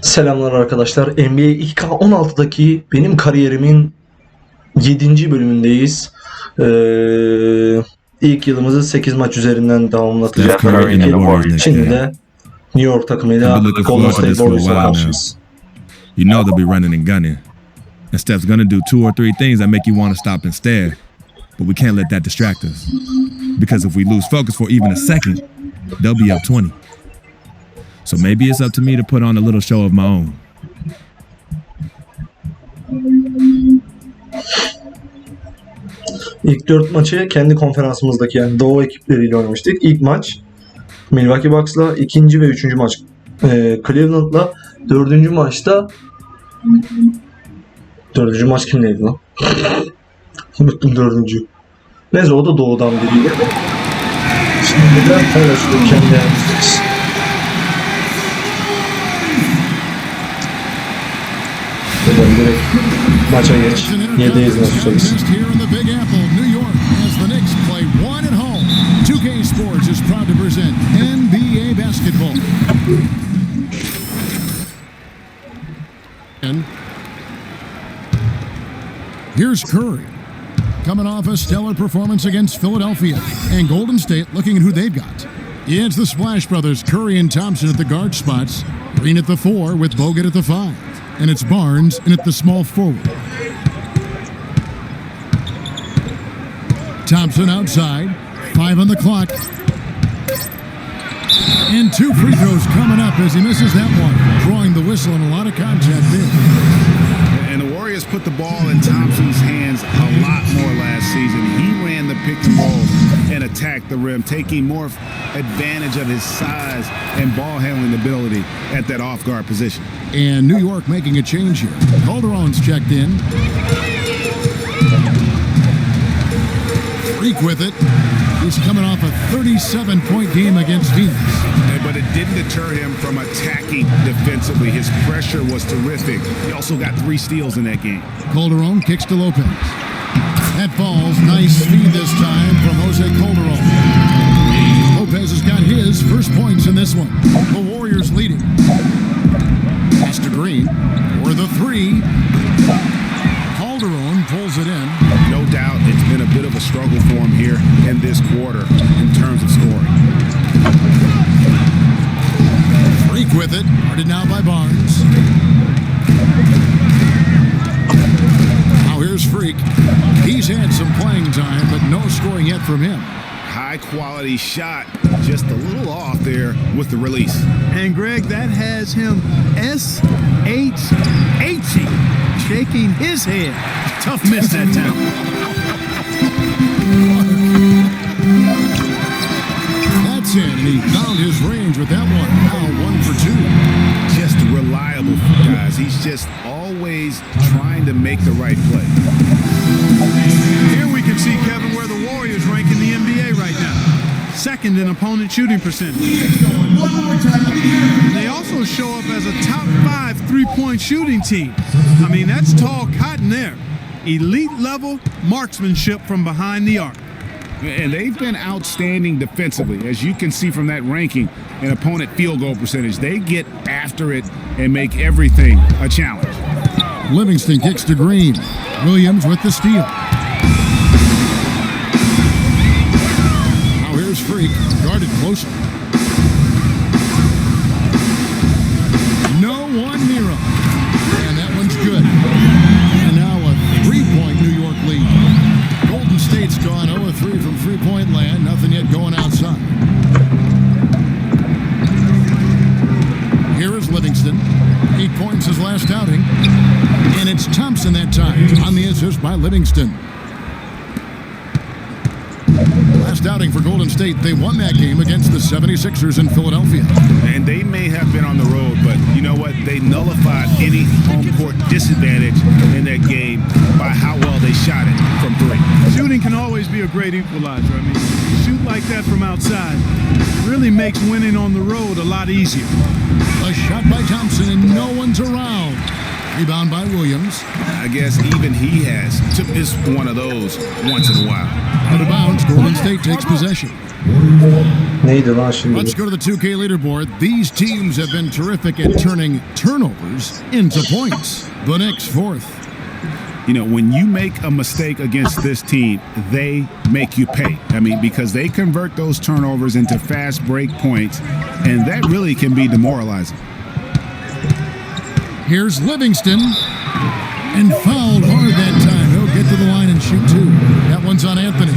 Selamlar arkadaşlar. NBA 2K16'daki benim kariyerimin 7. bölümündeyiz. İlk yılımızı 8 maç üzerinden tamamlatacağız. Şimdi de New York takımıyla Golden State Warriors'a karşıyız. You know they'll be running and gunning. And Steph's gonna do 2 or 3 things that make you want to stop and stare. But we can't let that distract us. Because if we lose focus for even a second, they'll be up 20. So maybe it's up to me to put on a little show of my own. İlk 4 maçı kendi konferansımızdaki yani Doğu ekipleriyle oynamıştık. İlk maç Milwaukee Bucks'la, ikinci ve üçüncü maç Cleveland'la, dördüncü maçta maç kimleydi lan? Unuttum dördüncü. Neyse o da Doğu'dan biriydi. Şimdi de paylaşıyorum kendi yerimizdeyiz. Buradan direkt maça geç. 7'yiz nasıl sayısı. Sports is proud to present NBA basketball. And here's Curry, coming off a stellar performance against Philadelphia, and Golden State looking at who they've got. It's the Splash Brothers, Curry and Thompson at the guard spots, Green at the 4 with Bogut at the 5, and it's Barnes in at the small forward. Thompson outside. 5 on the clock. And 2 free throws coming up as he misses that one. Drawing the whistle and a lot of contact there. And the Warriors put the ball in Thompson's hands a lot more last season. He ran the pick and roll and attacked the rim, taking more advantage of his size and ball handling ability at that off guard position. And New York making a change here. Calderon's checked in. Freak with it. He's coming off a 37-point game against Phoenix. But it didn't deter him from attacking defensively. His pressure was terrific. He also got 3 steals in that game. Calderon kicks to Lopez. That falls. Nice speed this time from Jose Calderon. Lopez has got his first points in this one. The Warriors leading. Pass to Green for the 3. Calderon pulls it in. No doubt it's been a bit of a struggle for him here in this quarter in terms of scoring. Freak with it. Guarded now by Barnes. Now here's Freak. He's had some playing time, but no scoring yet from him. High quality shot, just a little off there with the release. And Greg, that has him S-H-H-ing, shaking his head. Tough miss that time. That's it, and he found his range with that one. Now 1 for 2. Just reliable, guys. He's just always trying to make the right play. Here we can see, Kevin, where the Warriors rank in the NBA right now. Second in opponent shooting percentage. They also show up as a top 5 3-point shooting team. I mean, that's tall cotton there. Elite level marksmanship from behind the arc. And they've been outstanding defensively, as you can see from that ranking and opponent field goal percentage. They get after it and make everything a challenge. Livingston kicks to Green. Williams with the steal. Now here's Freak, guarded closely. No one near him. And that one's good. And now a 3-point New York lead. Golden State's gone 0-3 from 3-point land. Nothing yet going outside. Here is Livingston. 8 points his last outing. And it's Thompson that time on the assist by Livingston. Last outing for Golden State, they won that game against the 76ers in Philadelphia. And they may have been on the road, but you know what? They nullified any home court disadvantage in that game by how well they shot it from 3. Shooting can always be a great equalizer. I mean, shoot like that from outside really makes winning on the road a lot easier. A shot by Thompson and no one's around. Rebound by Williams. I guess even he has to miss one of those once in a while. Out of bounds, Golden State takes possession. Neydi lan şimdi? Let's go to the 2K leaderboard. These teams have been terrific at turning turnovers into points. The Knicks fourth. You know, when you make a mistake against this team, they make you pay. I mean, because they convert those turnovers into fast break points, and that really can be demoralizing. Here's Livingston. And fouled hard that time. He'll get to the line and shoot two. That one's on Anthony.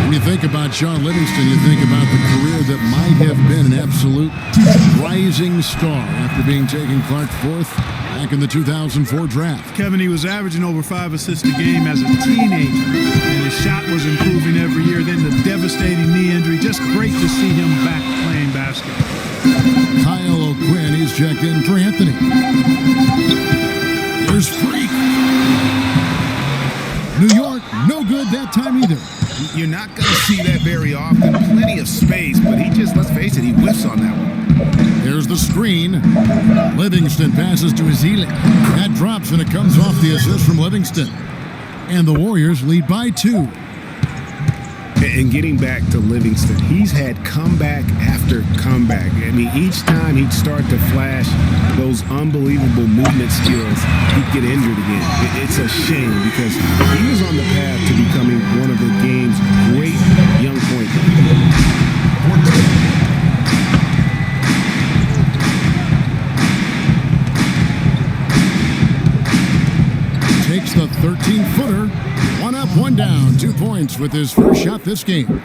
When you think about Sean Livingston, you think about the career that might have been an absolute rising star after being taken Clark fourth back in the 2004 draft. Kevin, he was averaging over 5 assists a game as a teenager, and his shot was improving every year. Then the devastating knee injury. Just great to see him back playing basketball. Kyle O'Quinn, he's checked in for Anthony. Here's Freak. New York, no good that time either. You're not going to see that very often. Plenty of space, but he just, let's face it, he whiffs on that one. There's the screen. Livingston passes to Ezeli. That drops and it comes off the assist from Livingston. And the Warriors lead by 2. And getting back to Livingston, he's had comeback after comeback. I mean, each time he'd start to flash those unbelievable movement skills, he'd get injured again. It's a shame because he was on the path to becoming one of the game's great young point guards. Takes the 13-footer. 1 up, 1 down. 2 points with his first shot this game.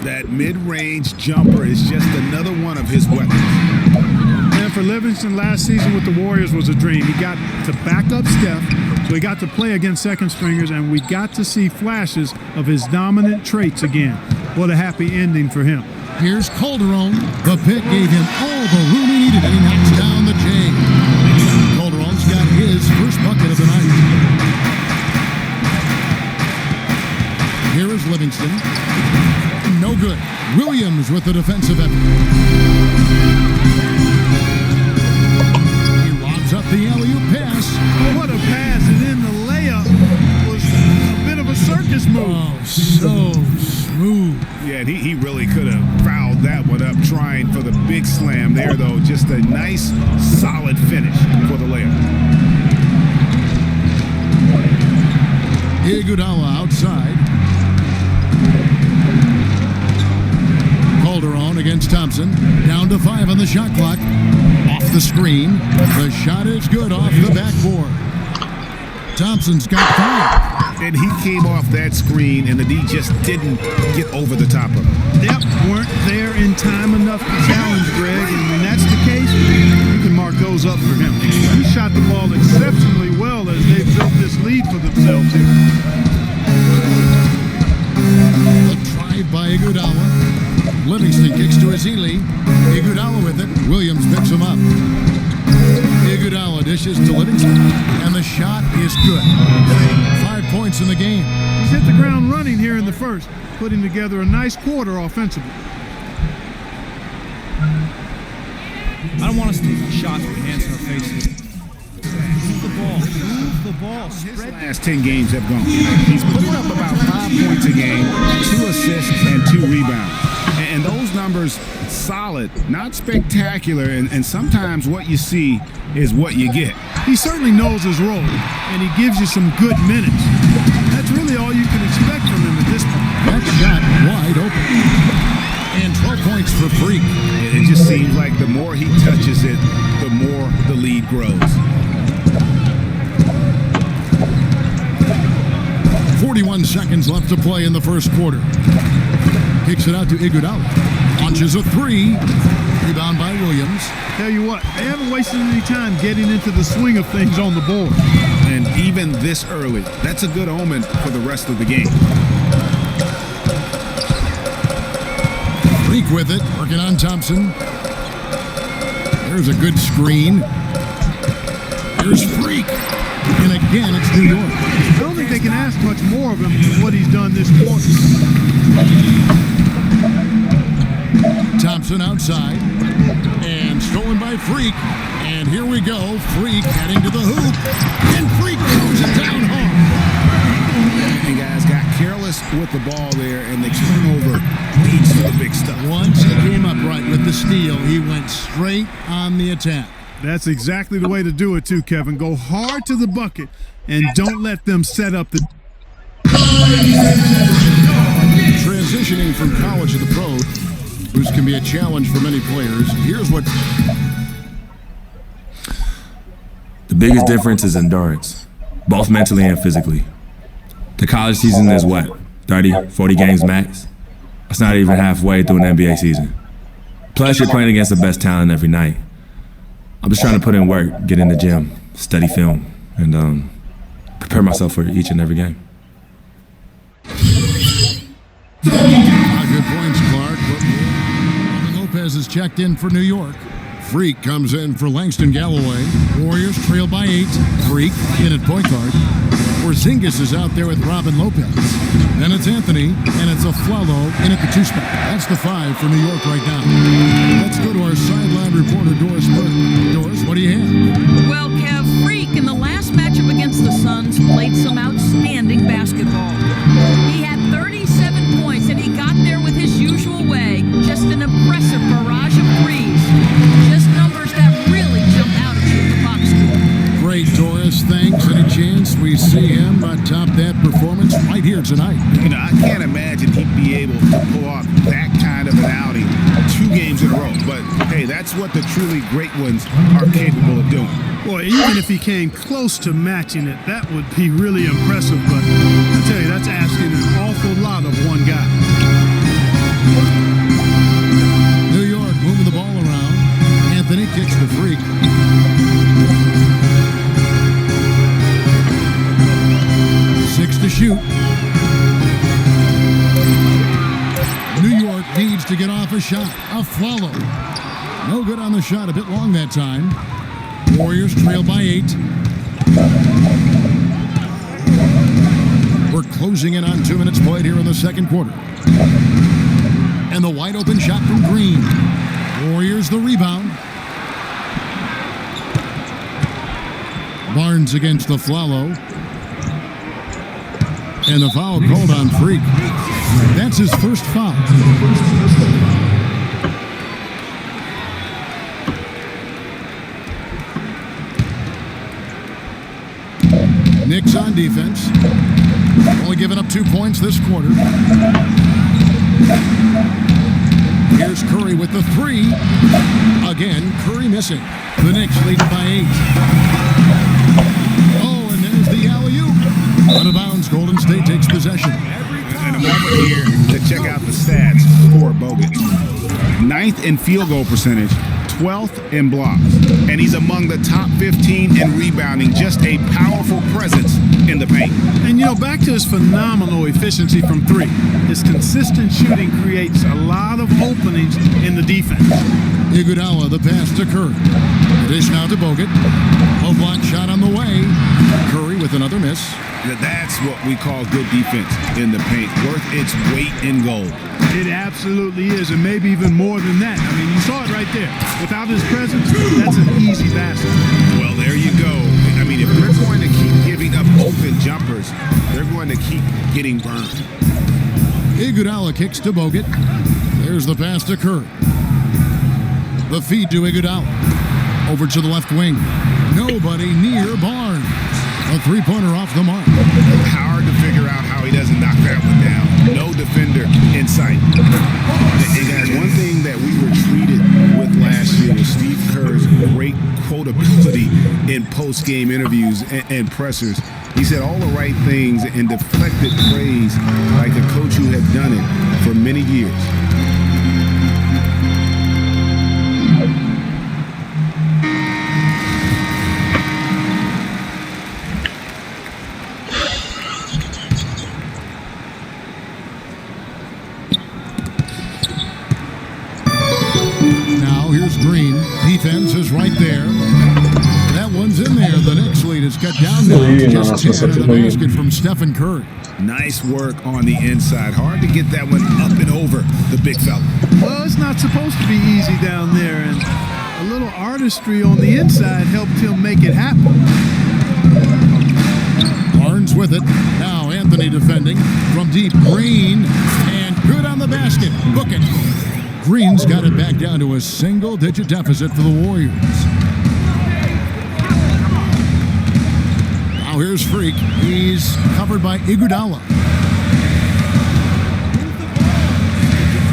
That mid-range jumper is just another one of his weapons. And for Livingston, last season with the Warriors was a dream. He got to back up Steph, so he got to play against second stringers, and we got to see flashes of his dominant traits again. What a happy ending for him. Here's Calderon. The pick gave him all the room he needed, and he knocks down the J. Calderon's got his first bucket of the night. Here is Livingston. No good. Williams with the defensive effort. He lobs up the alley-oop pass. What a pass, and then the layup was a bit of a circus move. Oh, so smooth. Yeah, and he really could have fouled that one up trying for the big slam there, though. Just a nice, solid finish for the layup. Iguodala outside. Calderon against Thompson. Down to 5 on the shot clock. Off the screen. The shot is good off the backboard. Thompson's got 5. And he came off that screen, and the D just didn't get over the top of him. Yep, weren't there in time enough to challenge Greg, and when that's the case, you can mark those up for him. He shot the ball exceptionally well as they built this lead for themselves here. A drive by Iguodala. Livingston kicks to Ezeli. Iguodala with it. Williams picks him up. Iguodala dishes to Livingston. And the shot is good. 5 points in the game. He's hit the ground running here in the first, putting together a nice quarter offensively. I don't want us taking shots with hands in our faces. Move the ball. Move the ball. His Spread. last 10 games have gone. He's putting up about 5 points a game, 2 assists, and 2 rebounds. And those numbers, solid, not spectacular, and sometimes what you see is what you get. He certainly knows his role, and he gives you some good minutes. That's really all you can expect from him at this point. That shot wide open. And 12 points for Freak. It just seems like the more he touches it, the more the lead grows. 41 seconds left to play in the first quarter. Kicks it out to Iguodala. Launches a 3. Rebound by Williams. Tell you what, they haven't wasted any time getting into the swing of things on the board. And even this early, that's a good omen for the rest of the game. Freak with it, working on Thompson. There's a good screen. Here's Freak. And again, it's New York. I don't think they can ask much more of him than what he's done this quarter. Thompson outside. And stolen by Freak. And here we go. Freak heading to the hoop. And Freak throws it down home. And guys got careless with the ball there, and the turnover leads to the big stuff. Once he came up right with the steal, he went straight on the attack. That's exactly the way to do it too, Kevin. Go hard to the bucket and don't let them set up the... Transitioning from college to the pros, which can be a challenge for many players. Here's what... The biggest difference is endurance, both mentally and physically. The college season is what, 30, 40 games max? That's not even halfway through an NBA season. Plus, you're playing against the best talent every night. I'm just trying to put in work, get in the gym, study film, and prepare myself for each and every game. Good points, Clark. Robin Lopez is checked in for New York. Freak comes in for Langston Galloway. Warriors trail by 8. Freak in at point guard. Porzingis is out there with Robin Lopez. Then it's Anthony, and it's Aflalo in at the 2 spot. That's the 5 for New York right now. Let's go to our sideline reporter, Doris Burke. Doris, what do you have? Well, Kev, Freak in the last matchup against the Suns played some outstanding basketball. He had 37 points, and he got there with his usual way. Just an impressive barrage of threes. Just numbers that really jumped out at you in the box score. Great, Doris. Thanks. Any chance we see him top that performance right here tonight? You know, I can't imagine he'd be able to pull off that kind of an outing 2 games in a row. But, hey, that's what the truly great ones are capable of doing. Boy, even if he came close to matching it, that would be really impressive. But I tell you, that's asking an awful lot of one guy. New York moving the ball around. Anthony kicks the Freak. To shoot. New York needs to get off a shot. A follow. No good on the shot. A bit long that time. Warriors trail by 8. We're closing in on 2 minutes played here in the second quarter. And the wide open shot from Green. Warriors the rebound. Barnes against the Aflalo. And the foul called on Freak. That's his first foul. Knicks on defense. Only giving up 2 points this quarter. Here's Curry with the 3. Again, Curry missing. The Knicks lead by 8. Oh, and there's the alley-oop. Out of bounds, Golden State takes possession. And a moment here to check out the stats for Bogut. 9th in field goal percentage, 12th in blocks. And he's among the top 15 in rebounding. Just a powerful presence in the paint. And, you know, back to his phenomenal efficiency from 3. His consistent shooting creates a lot of openings in the defense. Iguodala, the pass to Curry. The dish now to Bogut. Low block shot on the way. Curry with another miss. That's what we call good defense in the paint. Worth its weight in gold. It absolutely is, and maybe even more than that. I mean, you saw it right there. Without his presence, that's an easy basket. Well, there you go. I mean, if they're going to keep giving up open jumpers, they're going to keep getting burned. Iguodala kicks to Bogut. There's the pass to Curry. The feed to Iguodala. Over to the left wing. Nobody near Barnes. A 3-pointer off the mark. Hard to figure out how he doesn't knock that one down. No defender in sight. And guys, one thing that we were treated with last year was Steve Kerr's great quotability in post-game interviews and pressers. He said all the right things and deflected praise like a coach who had done it for many years. Here's Green. Defense is right there. That one's in there. The Knicks lead is cut down now. Just 10 in the basket from Stephen Curry. Nice work on the inside. Hard to get that one up and over the big fella. Well, it's not supposed to be easy down there, and a little artistry on the inside helped him make it happen. Barnes with it. Now Anthony defending from deep. Green, and good on the basket. Book it. Green's got it back down to a single-digit deficit for the Warriors. Now here's Freak. He's covered by Iguodala.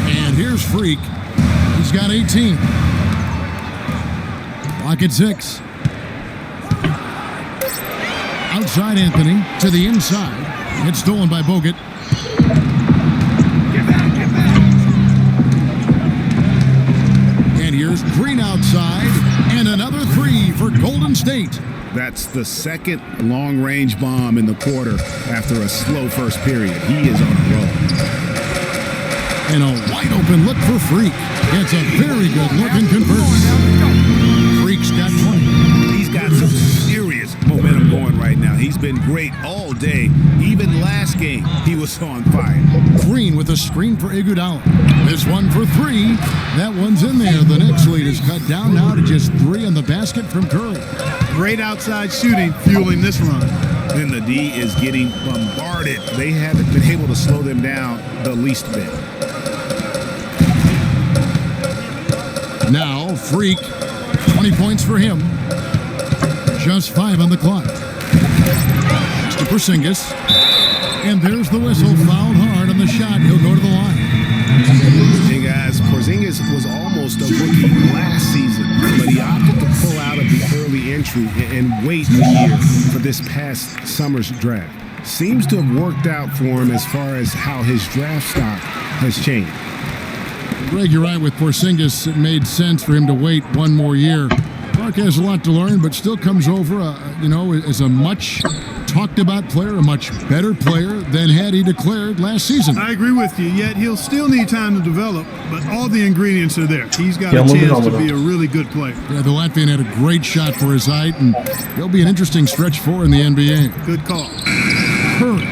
And here's Freak. He's got 18. Clock at 6. Outside Anthony to the inside. It's stolen by Bogut. And here's Green outside. And another three for Golden State. That's the second long-range bomb in the quarter after a slow first period. He is on a roll. And a wide-open look for Freak. It's a very good look and converts. Freak's got 20. He's got some serious momentum going right now. He's been great all day. Even last game, he was on fire. Green with a screen for Iguodala. This one for three. That one's in there. The next lead is cut down now to just 3 on the basket from Curry. Great outside shooting fueling this run. Then the D is getting bombarded. They haven't been able to slow them down the least bit. Now, Freak, 20 points for him. Just 5 on the clock. It's to Porzingis. And there's the whistle. Fouled hard on the shot. He'll go to the line. Hey guys, Porzingis was almost a rookie last season, but he opted to pull out of the early entry and wait a year for this past summer's draft. Seems to have worked out for him as far as how his draft stock has changed. Greg, you're right with Porzingis. It made sense for him to wait one more year. Clark has a lot to learn, but still comes over, as a much talked about player, a much better player than had he declared last season. I agree with you, yet he'll still need time to develop, but all the ingredients are there. He's got a Yeah, moving chance on to with be him. a really good player. Yeah, the Latvian had a great shot for his height, and he'll be an interesting stretch for in the NBA. Good call. Curry,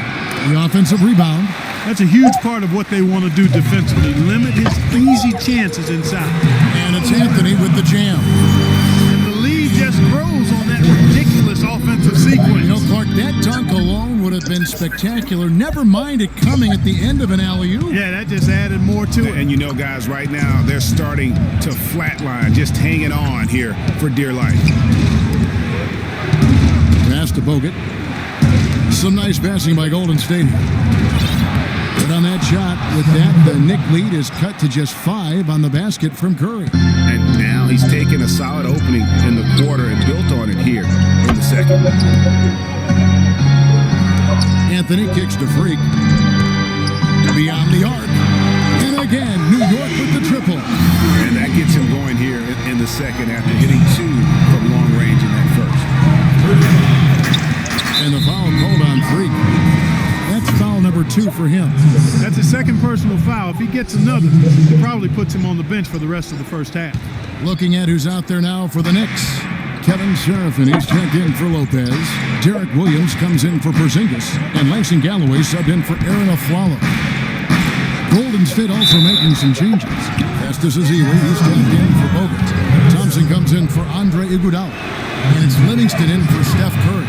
the offensive rebound. That's a huge part of what they want to do defensively. Limit his easy chances inside. And it's Anthony with the jam. And the lead just grows on that ridiculous offensive sequence. You know, Clark, that dunk alone would have been spectacular. Never mind it coming at the end of an alley-oop. Yeah, that just added more to it. And you know, guys, right now, they're starting to flatline, just hanging on here for dear life. Pass to Bogut. Some nice passing by Golden State. But on that shot, with that, the Knick lead is cut to just 5 on the basket from Curry. And now he's taken a solid opening in the quarter and built on it here in the second. Anthony kicks to Freak. Beyond the arc. And again, New York with the triple. And that gets him going here in the second after hitting 2 from long range in that first. And the foul called on Freak. That's foul number 2 for him. That's his second personal foul. If he gets another, it probably puts him on the bench for the rest of the first half. Looking at who's out there now for the Knicks. Kevin Serafin, he's checked in for Lopez. Derek Williams comes in for Porzingis. And Langston Galloway subbed in for Aaron Aflalo. Golden State also making some changes. Festus Ezeli, he's checked in for Bogut. Thompson comes in for Andre Iguodala. And it's Livingston in for Steph Curry.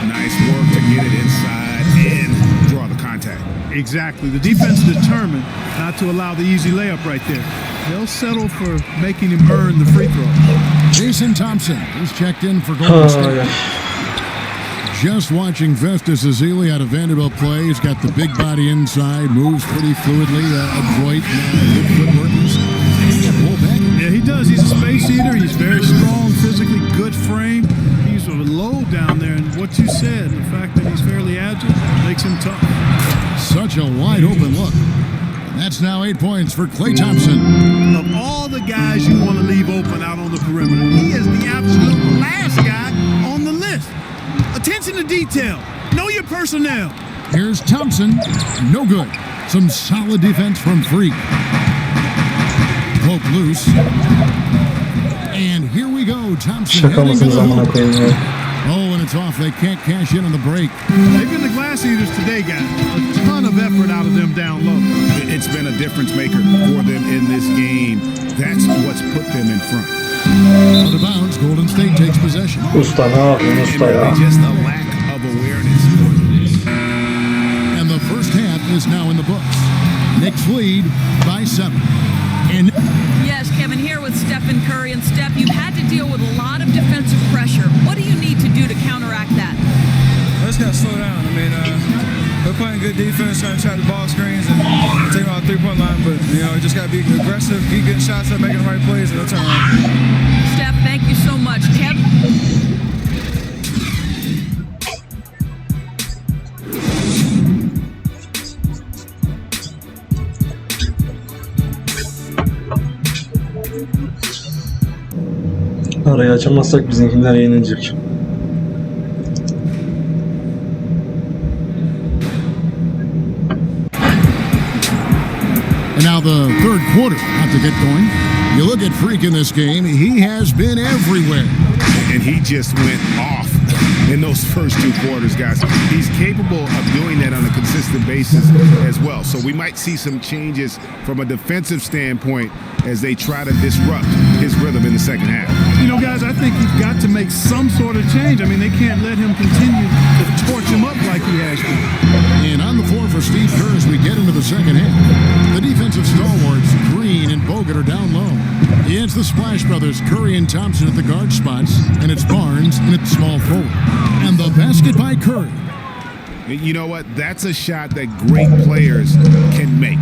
Nice work to get it inside and draw the contact. Exactly. The defense determined not to allow the easy layup right there. They'll settle for making him earn the free throw. Jason Thompson, he's checked in for Golden State. Just watching Festus Ezeli out of Vanderbilt play. He's got the big body inside, moves pretty fluidly, adroit, good footwork. Yeah, he does. He's a space eater. He's very strong, physically good frame. He's low down there, and what you said, the fact that he's fairly agile, makes him tough. Such a wide open look. And that's now 8 points for Klay Thompson. Of all the guys you want to leave open out on the perimeter, he is the absolute last guy on the list. Attention to detail. Know your personnel. Here's Thompson. No good. Some solid defense from Freak. Poke loose. And here we go. Thompson Şaka heading to mısınız the amına hoop. koyayım ya. Oh, and it's off. They can't cash in on the break. They've been the glass eaters today, guys. A ton of effort out of them down low. It's been a difference maker for them in this game. That's what's put them in front. Out of bounds, Golden State takes possession. Usta ne yapıyorsun And usta really ya? just a lack of awareness. is now in the books. Knicks lead by 7. And Yes, Kevin, here with Stephen Curry. And Steph, you've had to deal with a lot of defensive pressure. What do you need to do to counteract that? I just got to slow down. I mean, we're playing good defense, trying to trap the ball screens and take them out the three-point line. But, you know, just got to be aggressive, keep getting shots up, making the right plays, and they'll turn around. Steph, thank you so much. Kev? Arayı açamazsak bizimkiler yenilecek. And now the third quarter about to get going. You look at Freak in this game, he has been everywhere. And he just went off in those first 2 quarters, guys. He's capable of doing that on a consistent basis as well. So we might see some changes from a defensive standpoint as they try to disrupt his rhythm in the second half. You know, guys, I think you've got to make some sort of change. I mean, they can't let him continue to torch him up like he has been. And on the floor for Steve Kerr as we get into the second half. The defensive stalwarts, Green and Bogut, are down low. It's the Splash Brothers, Curry and Thompson at the guard spots, and it's Barnes in at the small forward. And the basket by Curry. You know what? That's a shot that great players can make.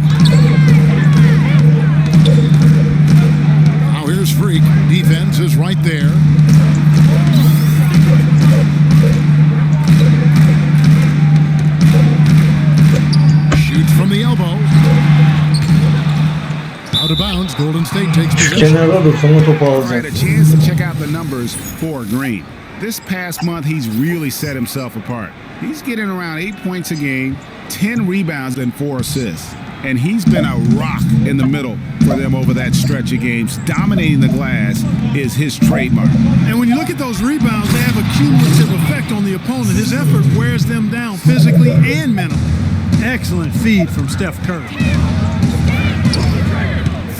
Now here's Freak. Defense is right there. Shoots from the elbow. Out of bounds. Golden State takes Şu possession. kenarda dursun o topu All alacak. right, a chance to check out the numbers for Green. This past month, he's really set himself apart. He's getting around 8 points a game, 10 rebounds, and 4 assists. And he's been a rock in the middle for them over that stretch of games. Dominating the glass is his trademark. And when you look at those rebounds, they have a cumulative effect on the opponent. His effort wears them down physically and mentally. Excellent feed from Steph Curry.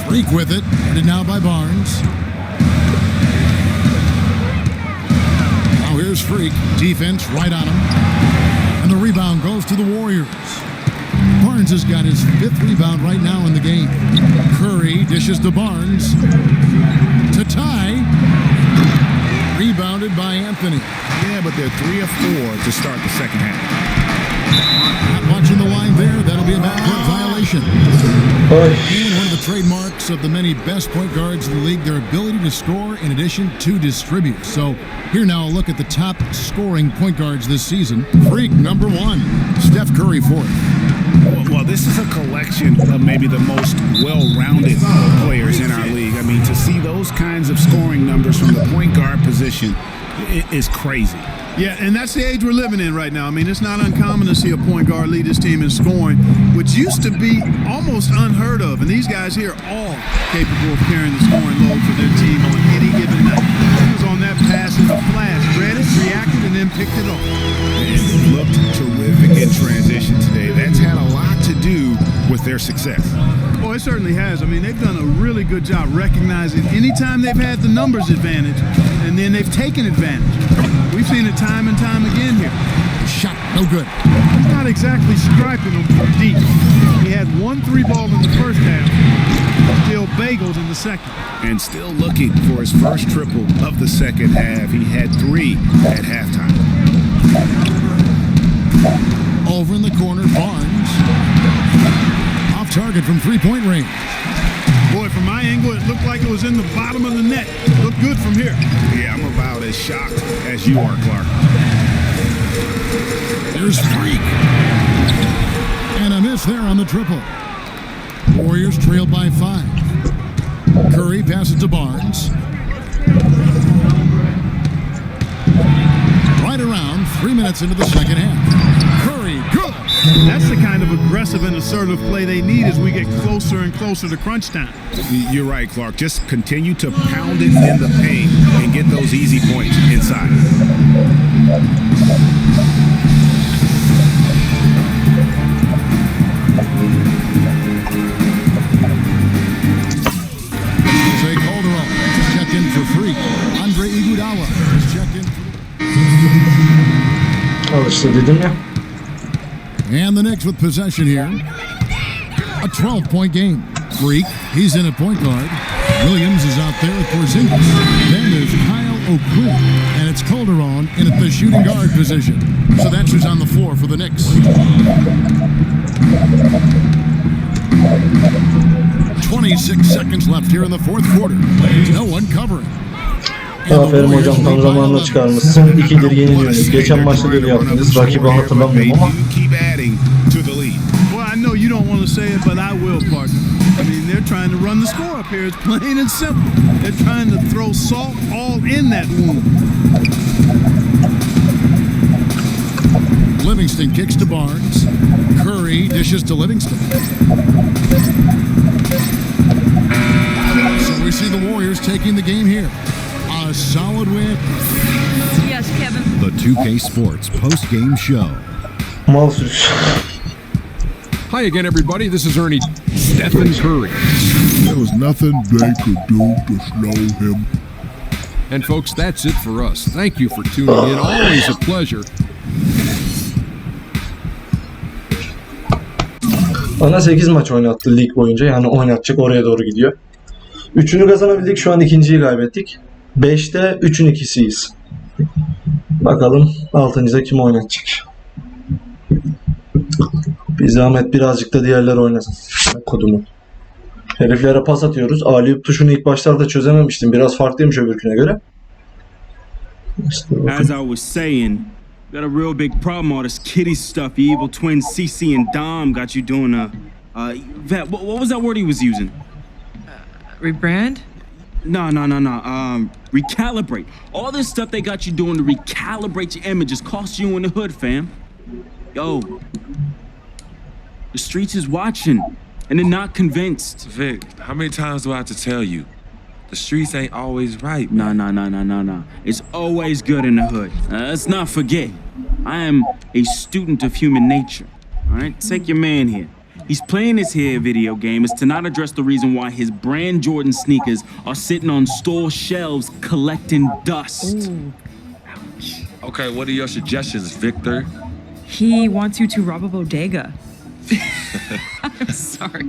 Freak with it. Headed now by Barnes. Now here's Freak. Defense right on him. And the rebound goes to the Warriors. Barnes has got his 5th rebound right now in the game. Curry dishes to Barnes. To tie. Rebounded by Anthony. Yeah, but they're 3 of 4 to start the second half. Not watching the line there. That'll be a backcourt violation. Ay. And one of the trademarks of the many best point guards in the league, their ability to score in addition to distribute. So here now a look at the top scoring point guards this season. Freak, number 1. Steph Curry, 4th. Well, this is a collection of maybe the most well-rounded players in our league. I mean, to see those kinds of scoring numbers from the point guard position is crazy. Yeah, and that's the age we're living in right now. I mean, it's not uncommon to see a point guard lead his team in scoring, which used to be almost unheard of. And these guys here are all capable of carrying the scoring load for their team on any given night. He was on that pass in a flash, read it, reacted, and then picked it off. And looked terrific in transition today. That's had a lot to do with their success. Oh, it certainly has. I mean, they've done a really good job recognizing anytime they've had the numbers advantage, and then they've taken advantage. We've seen it time and time again here. Shot, no good. He's not exactly striping them from deep. He had 1 3-ball in the first half, still bagels in the second. And still looking for his first triple of the second half. He had 3 at halftime. Over in the corner, Barnes. Off target from 3-point range. Boy, from my angle, it looked like it was in the bottom of the net. Looked good from here. Yeah, I'm about as shocked as you are, Clark. There's Freak. And a miss there on the triple. Warriors trailed by 5. Curry passes to Barnes. Right around 3 minutes into the second half. Curry, good. That's the kind of aggressive and assertive play they need as we get closer and closer to crunch time. You're right, Clark. Just continue to pound it in the paint and get those easy points inside. Jose Calderon checked in for Freak. Andre Iguodala is checked in for... Al işte dedim ya. And the Knicks with possession here. A 12-point game. Freak, he's in at point guard. Williams is out there with Porzingis. Then there's Kyle O'Quinn, and it's Calderon in at the shooting guard position. So that's who's on the floor for the Knicks. 26 seconds left here in the fourth quarter. No one covering. Aferin hocam, tam zamanında çıkarmışsın. 2'dir yeniliyoruz. Geçen maçta böyle yaptınız. Rakibi hatırlamıyorum ama. Well, I know you don't want to say it, but I will, partner. I mean, they're trying to run the score up here. It's plain and simple. They're trying to throw salt all in that wound. Livingston kicks to Barnes. Curry dishes to Livingston. So we see the Warriors taking the game here. A solid win. Yes, Kevin. The 2K Sports post-game show. Mal sürüş. Hi again, everybody. This is Ernie Stephen Curry. There was nothing they could do to slow him. And folks, that's it for us. Thank you for tuning in. Always a pleasure. Bana 8 maç oynattı lig boyunca. Yani oynatacak, oraya doğru gidiyor. 3'ünü kazanabildik. Şu an 2.'yi kaybettik. 5'te 3'ün 2'siyiz. Bakalım 6.'da kim oynatacak. Bir zahmet birazcık da diğerleri oynasın. Kodumu. Heriflere pas atıyoruz. Alley-oop tuşunu ilk başlarda çözememiştim. Biraz farklıymış öbürküne göre. As I was saying, got a real big problem all this kitty stuff. You evil twins CC and Dom got you doing what was that word he was using? Rebrand? No. Recalibrate. All this stuff they got you doing to recalibrate your images cost you in the hood, fam. Yo, the streets is watching, and they're not convinced. Vic, how many times do I have to tell you? The streets ain't always right. No. It's always good in the hood. Let's not forget, I am a student of human nature. All right, take your man here. He's playing this here video game is to not address the reason why his brand Jordan sneakers are sitting on store shelves collecting dust. Ooh. Ouch. Okay, what are your suggestions, Victor? He wants you to rob a bodega. I'm sorry.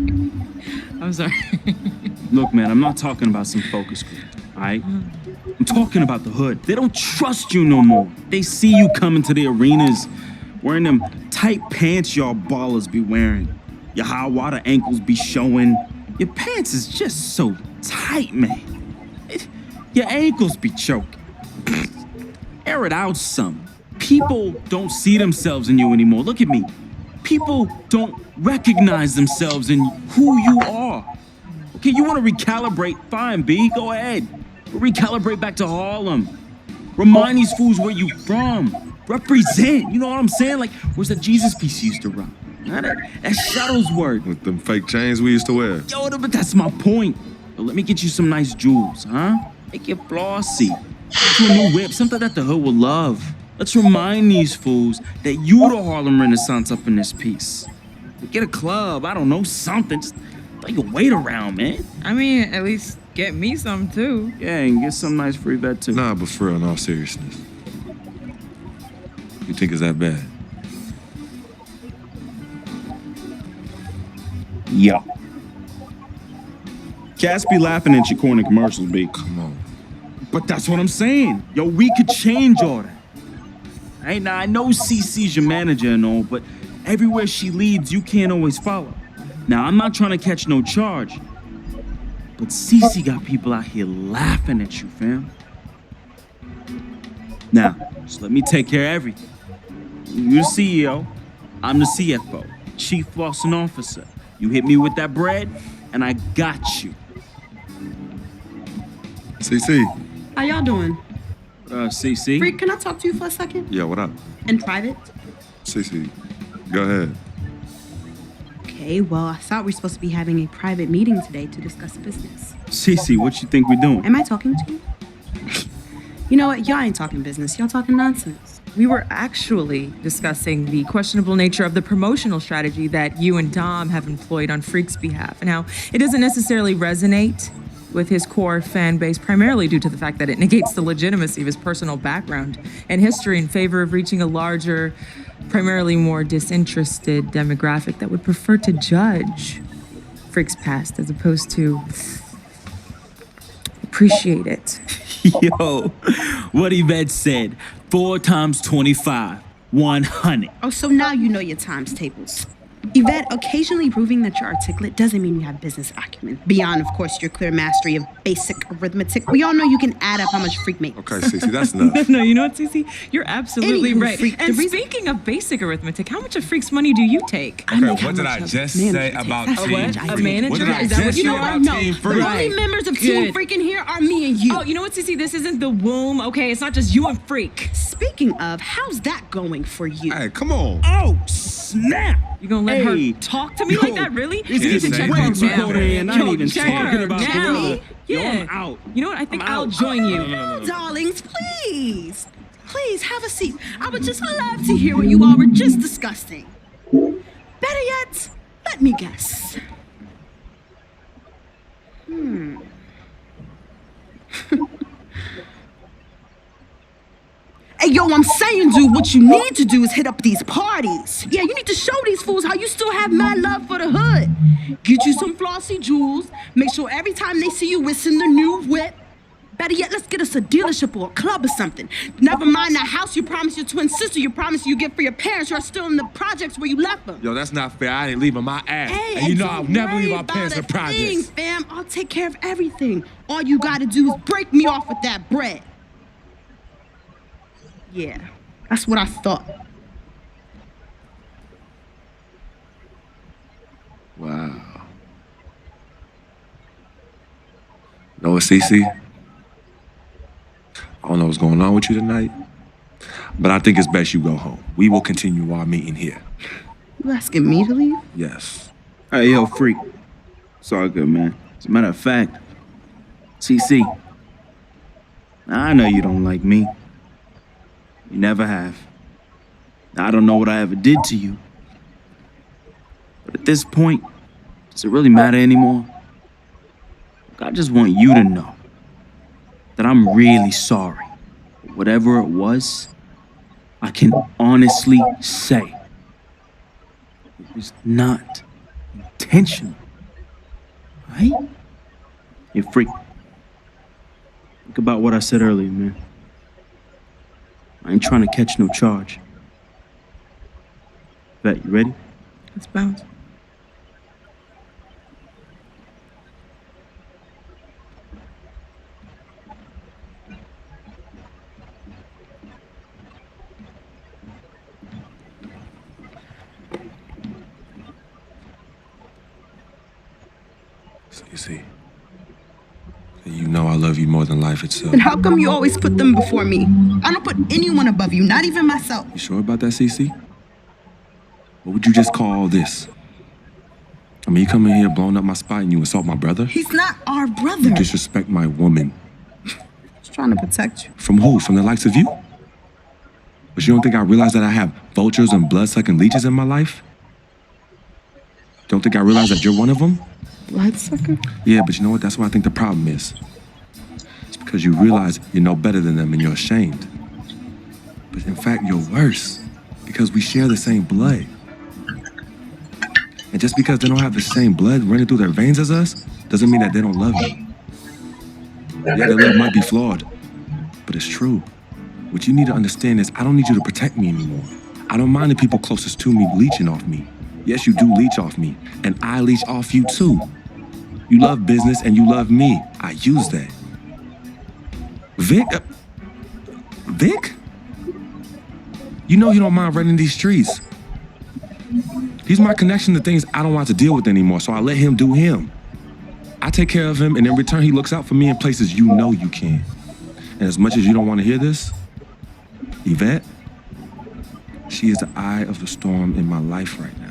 Look, man, I'm not talking about some focus group, all right? I'm talking about the hood. They don't trust you no more. They see you coming to the arenas wearing them tight pants y'all ballers be wearing. Your high water ankles be showing. Your pants is just so tight, man. Your ankles be choking. Air it out some. People don't see themselves in you anymore. Look at me. People don't recognize themselves in who you are. Okay, you want to recalibrate? Fine, B, go ahead. Recalibrate back to Harlem. Remind these fools where you from. Represent, you know what I'm saying? Like, where's the Jesus piece you used to rock? That Shuttlesworth. With them fake chains we used to wear. Yo, but that's my point. Yo, let me get you some nice jewels, huh? Make you flossy. Get you a new whip, something that the hood will love. Let's remind these fools that you the Harlem Renaissance up in this piece. Get a club, I don't know, something. Just throw your weight around, man. I mean, at least get me some too. Yeah, and get some nice free vet too. Nah, but for real, in all seriousness. You think it's that bad? Yeah. Cats be laughing at your corny commercials, B. Come on. But that's what I'm saying. Yo, we could change all that. Right now, I know CC's your manager and all, but everywhere she leads, you can't always follow. Now, I'm not trying to catch no charge, but CC got people out here laughing at you, fam. Now, just let me take care of everything. You're the CEO, I'm the CFO, Chief Flossing Officer. You hit me with that bread, and I got you. CC. How y'all doing? CC? Freak, can I talk to you for a second? Yeah, what up? In private? CC, go ahead. Okay, well, I thought we were supposed to be having a private meeting today to discuss business. CC, what you think we're doing? Am I talking to you? You know what? Y'all ain't talking business. Y'all talking nonsense. We were actually discussing the questionable nature of the promotional strategy that you and Dom have employed on Freak's behalf and how it doesn't necessarily resonate with his core fan base, primarily due to the fact that it negates the legitimacy of his personal background and history in favor of reaching a larger primarily more disinterested demographic that would prefer to judge Freak's past as opposed to appreciate it. Yo, what Yvette said, 4 times 25, 100. Oh, so now you know your times tables. Yvette, occasionally proving that you're articulate doesn't mean you have business acumen. Beyond, of course, your clear mastery of basic arithmetic. We all know you can add up how much Freak makes. Okay, Cece, that's enough. No, you know what, Cece? You're absolutely Anywho, right. Freak, And the reason- speaking of basic arithmetic, how much of Freak's money do you take? Okay, what did I just say about That's Team what A Freak? manager? What did I Is that what just you say are? about No, Team the Freak? only members of Team Good. Freak in here are me and you. Oh, you know what, Cece? This isn't the womb, okay? It's not just you and Freak. Speaking of, how's that going for you? Hey, come on. Oh, snap! You gonna let Hey. her talk to me like that, really? It's You need to getting check way her too now. cold in here, and I ain't Yo, even check talking her about the now. weather. Yo, Yeah. I'm out. You know what? I think I'm I'll out. join you. No, darlings, please. Please, have a seat. I would just love to hear what you all were just discussing. Better yet, let me guess. Hey, yo, I'm saying, dude, what you need to do is hit up these parties. Yeah, you need to show these fools how you still have mad love for the hood. Get you some flossy jewels. Make sure every time they see you whistling the new whip. Better yet, let's get us a dealership or a club or something. Never mind that house you promised your twin sister you promised you get for your parents who are still in the projects where you left them. Yo, that's not fair. I ain't leaving my ass. Hey, and you know don't I'll never leave worry our parents about in a thing, projects. fam. I'll take care of everything. All you gotta do is break me off with that bread. Yeah, that's what I thought. Wow. Know what, Cece? I don't know what's going on with you tonight, but I think it's best you go home. We will continue our meeting here. You asking me to leave? Yes. Hey, yo, Freak. It's all good, man. As a matter of fact, CC, I know you don't like me. You never have. I don't know what I ever did to you. But at this point, does it really matter anymore? I just want you to know that I'm really sorry. Whatever it was, I can honestly say it was not intentional. Right? Hey, Freak. Think about what I said earlier, man. I ain't trying to catch no charge. Bet, you ready? Let's bounce. Cece, you know I love you more than life itself. Then how come you always put them before me? I don't put anyone above you, not even myself. You sure about that, Cece? What would you just call all this? I mean, you come in here blowing up my spot and you insult my brother? He's not our brother. You disrespect my woman. He's trying to protect you. From who? From the likes of you? But you don't think I realize that I have vultures and blood-sucking leeches in my life? Don't think I realize that you're one of them? Bloodsucker? Yeah, but you know what? That's what I think the problem is. It's because you realize you're no better than them and you're ashamed. But in fact, you're worse because we share the same blood. And just because they don't have the same blood running through their veins as us, doesn't mean that they don't love you. Yeah, their love might be flawed, but it's true. What you need to understand is I don't need you to protect me anymore. I don't mind the people closest to me leeching off me. Yes, you do leech off me, and I leech off you too. You love business and you love me. I use that. Vic? Vic? You know he don't mind running these streets. He's my connection to things I don't want to deal with anymore, so I let him do him. I take care of him, and in return, he looks out for me in places you know you can. And as much as you don't want to hear this, Yvette, she is the eye of the storm in my life right now.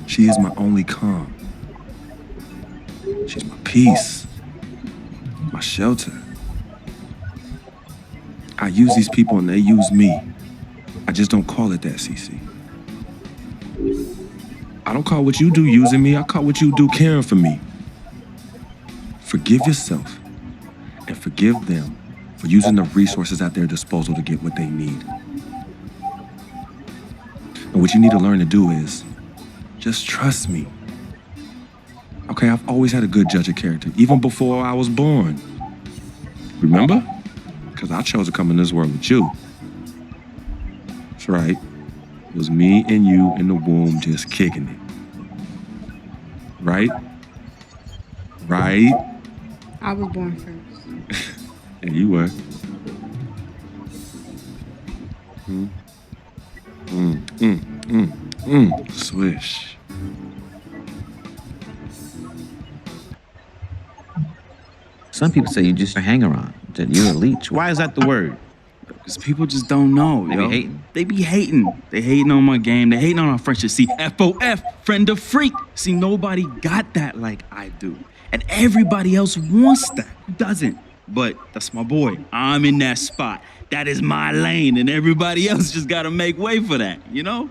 She is my only calm. She's my peace, my shelter. I use these people and they use me. I just don't call it that, Cece. I don't call what you do using me. I call what you do caring for me. Forgive yourself and forgive them for using the resources at their disposal to get what they need. And what you need to learn to do is just trust me. Okay, I've always had a good judge of character, even before I was born. Remember? Because I chose to come in this world with you. That's right. It was me and you in the womb just kicking it. Right? Right? I was born first. And you were. Swish. Some people say you just a hanger-on, that you're a leech. Why is that the word? Because people just don't know, They yo. be hating. They be hating. They hating on my game. They hating on our friendship. See, FOF, friend of freak. See, nobody got that like I do. And everybody else wants that. Who doesn't? But that's my boy. I'm in that spot. That is my lane. And everybody else just got to make way for that, you know?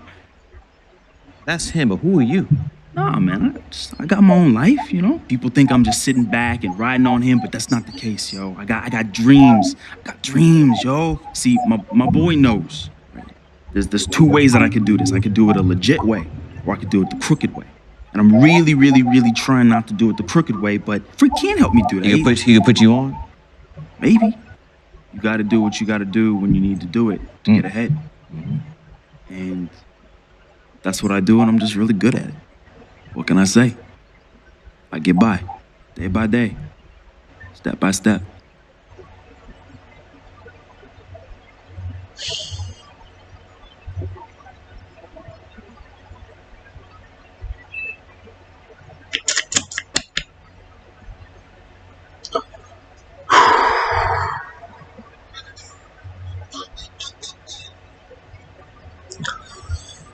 That's him, but who are you? Nah, man, I got my own life, you know? People think I'm just sitting back and riding on him, but that's not the case, yo. I got dreams. I got dreams, yo. See, my boy knows. Right? There's two ways that I could do this. I could do it a legit way, or I could do it the crooked way. And I'm really, really, really trying not to do it the crooked way, but Freak can't help me do that. He could put you on? Maybe. You gotta do what you gotta do when you need to do it to get ahead. And that's what I do, and I'm just really good at it. What can I say? I get by, day by day, step by step.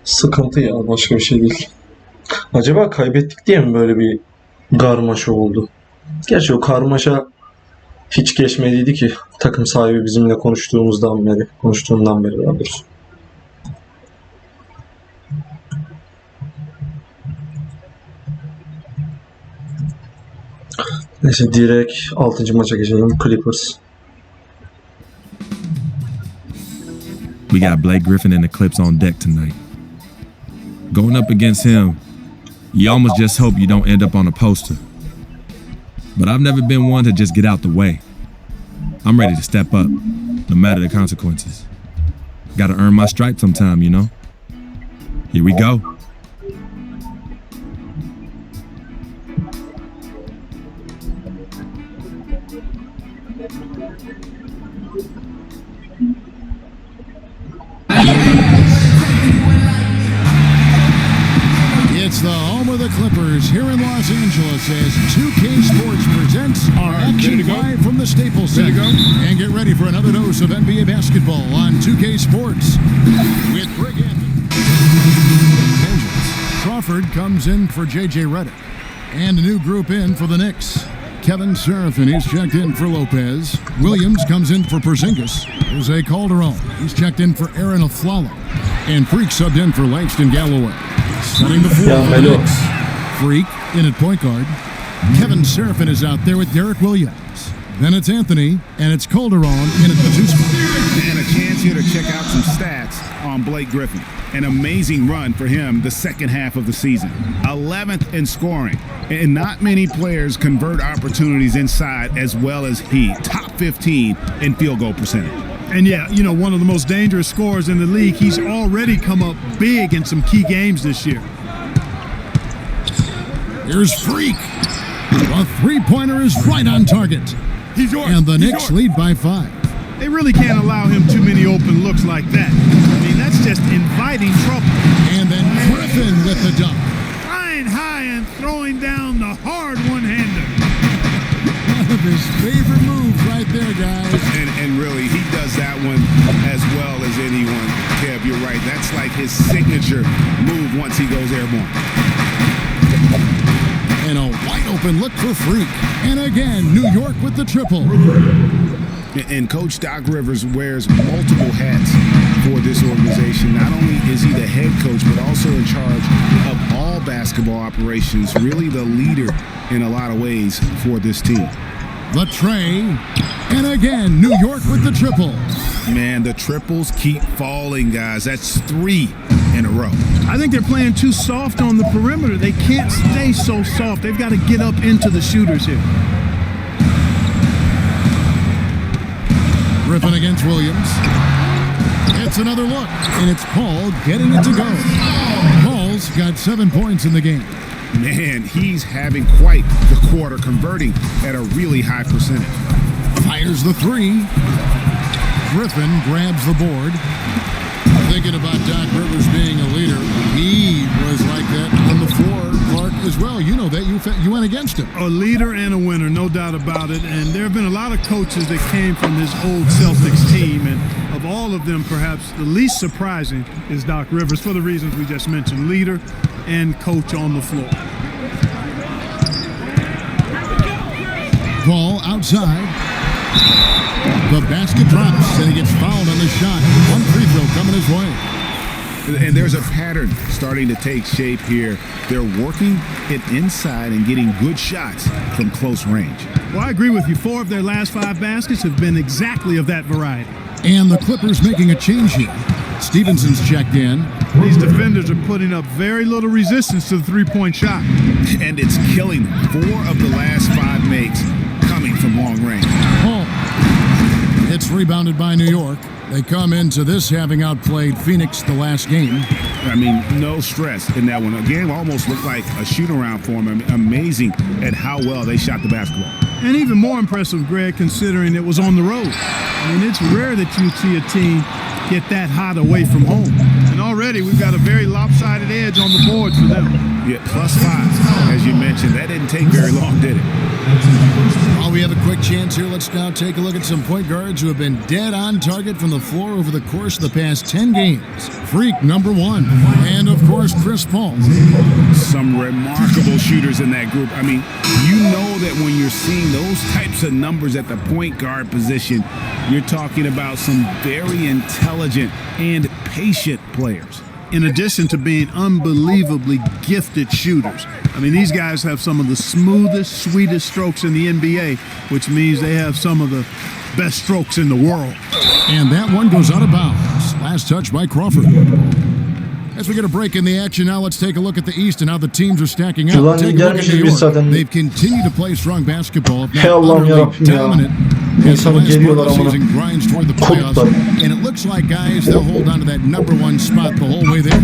Sıkıntı ya, başka bir şey değil. Acaba kaybettik diye mi böyle bir karmaşa oldu? Gerçi o karmaşa hiç geçmediydi ki takım sahibi bizimle konuştuğumdan beri daha doğrusu. Neyse direkt 6. maça geçelim. Clippers. We got Blake Griffin and the Clips on deck tonight. Going up against him, you almost just hope you don't end up on a poster. But I've never been one to just get out the way. I'm ready to step up, no matter the consequences. Gotta earn my stripes sometime, you know? Here we go. It's the home of the Clippers here in Los Angeles as 2K Sports presents our action live from the Staples Center. And get ready for another dose of NBA basketball on 2K Sports. With Rick Crawford comes in for J.J. Redick. And a new group in for the Knicks. Kevin Seraphin, he's checked in for Lopez. Williams comes in for Porzingis. Jose Calderon, he's checked in for Aaron Aflalo. And Freak subbed in for Langston Galloway. Setting the floor for the Knicks. Freak in at point guard. Kevin Seraphin is out there with Derek Williams. Then it's Anthony, and it's Calderon in at the 2 spot. And a chance here to check out some stats on Blake Griffin. An amazing run for him the second half of the season. 11th in scoring. And not many players convert opportunities inside as well as he. Top 15 in field goal percentage. And yeah, you know, one of the most dangerous scorers in the league. He's already come up big in some key games this year. Here's Freak. The three-pointer is right on target. He's yours. And the Knicks lead by 5. They really can't allow him too many open looks like that. I mean, that's just inviting trouble. And then Griffin with the dunk. Flying high and throwing down the hard one-hander. One of his favorite moves right there, guys. And really, he does that one as well as anyone. Kev, you're right. That's like his signature move once he goes airborne. And a wide-open look for Freak. And again, New York with the triple. And Coach Doc Rivers wears multiple hats for this organization. Not only is he the head coach, but also in charge of all basketball operations. Really the leader in a lot of ways for this team. The tray. And again, New York with the triple. Man, the triples keep falling, guys. That's 3 in a row. I think they're playing too soft on the perimeter. They can't stay so soft. They've got to get up into the shooters here. Griffin against Williams. It's another look, and it's Paul getting it to go. Paul's got 7 points in the game. Man, he's having quite the quarter, converting at a really high percentage. Fires the three. Griffin grabs the board. Thinking about Doc Rivers being a leader, he was like that on the floor, Clark, as well. You know that. You went against him. A leader and a winner, no doubt about it. And there have been a lot of coaches that came from his old Celtics team. And of all of them, perhaps the least surprising is Doc Rivers for the reasons we just mentioned. Leader and coach on the floor. Ball outside. The basket drops, and he gets fouled on the shot. One free throw coming his way. And there's a pattern starting to take shape here. They're working it inside and getting good shots from close range. Well, I agree with you. 4 of their last 5 baskets have been exactly of that variety. And the Clippers making a change here. Stevenson's checked in. These defenders are putting up very little resistance to the three-point shot. And it's killing them. 4 of the last 5 makes coming from long range. Paul. It's rebounded by New York. They come into this having outplayed Phoenix the last game. I mean, no stress in that one. The game almost looked like a shoot-around for them. Amazing at how well they shot the basketball. And even more impressive, Greg, considering it was on the road. I mean, it's rare that you see a team get that hot away from home. And already we've got a very lopsided edge on the board for them. Yeah, +5, as you mentioned. That didn't take very long, did it? While we have a quick chance here, let's now take a look at some point guards who have been dead on target from the floor over the course of the past 10 games. Freak number 1. And, of course, Chris Paul. Some remarkable shooters in that group. I mean, you know that when you're seeing those types of numbers at the point guard position, you're talking about some very intelligent and patient players. In addition to being unbelievably gifted shooters. I mean, these guys have some of the smoothest, sweetest strokes in the NBA, which means they have some of the best strokes in the world. And that one goes out of bounds. Last touch by Crawford. As we get a break in the action now, let's take a look at the East and how the teams are stacking up. Take a look at New York. They've continued to play strong basketball. Hey Allah'ım yarabbim ya. İnsanı geliyorlar ama kurtlar. And it looks like, guys, they'll hold on to that #1 spot the whole way there.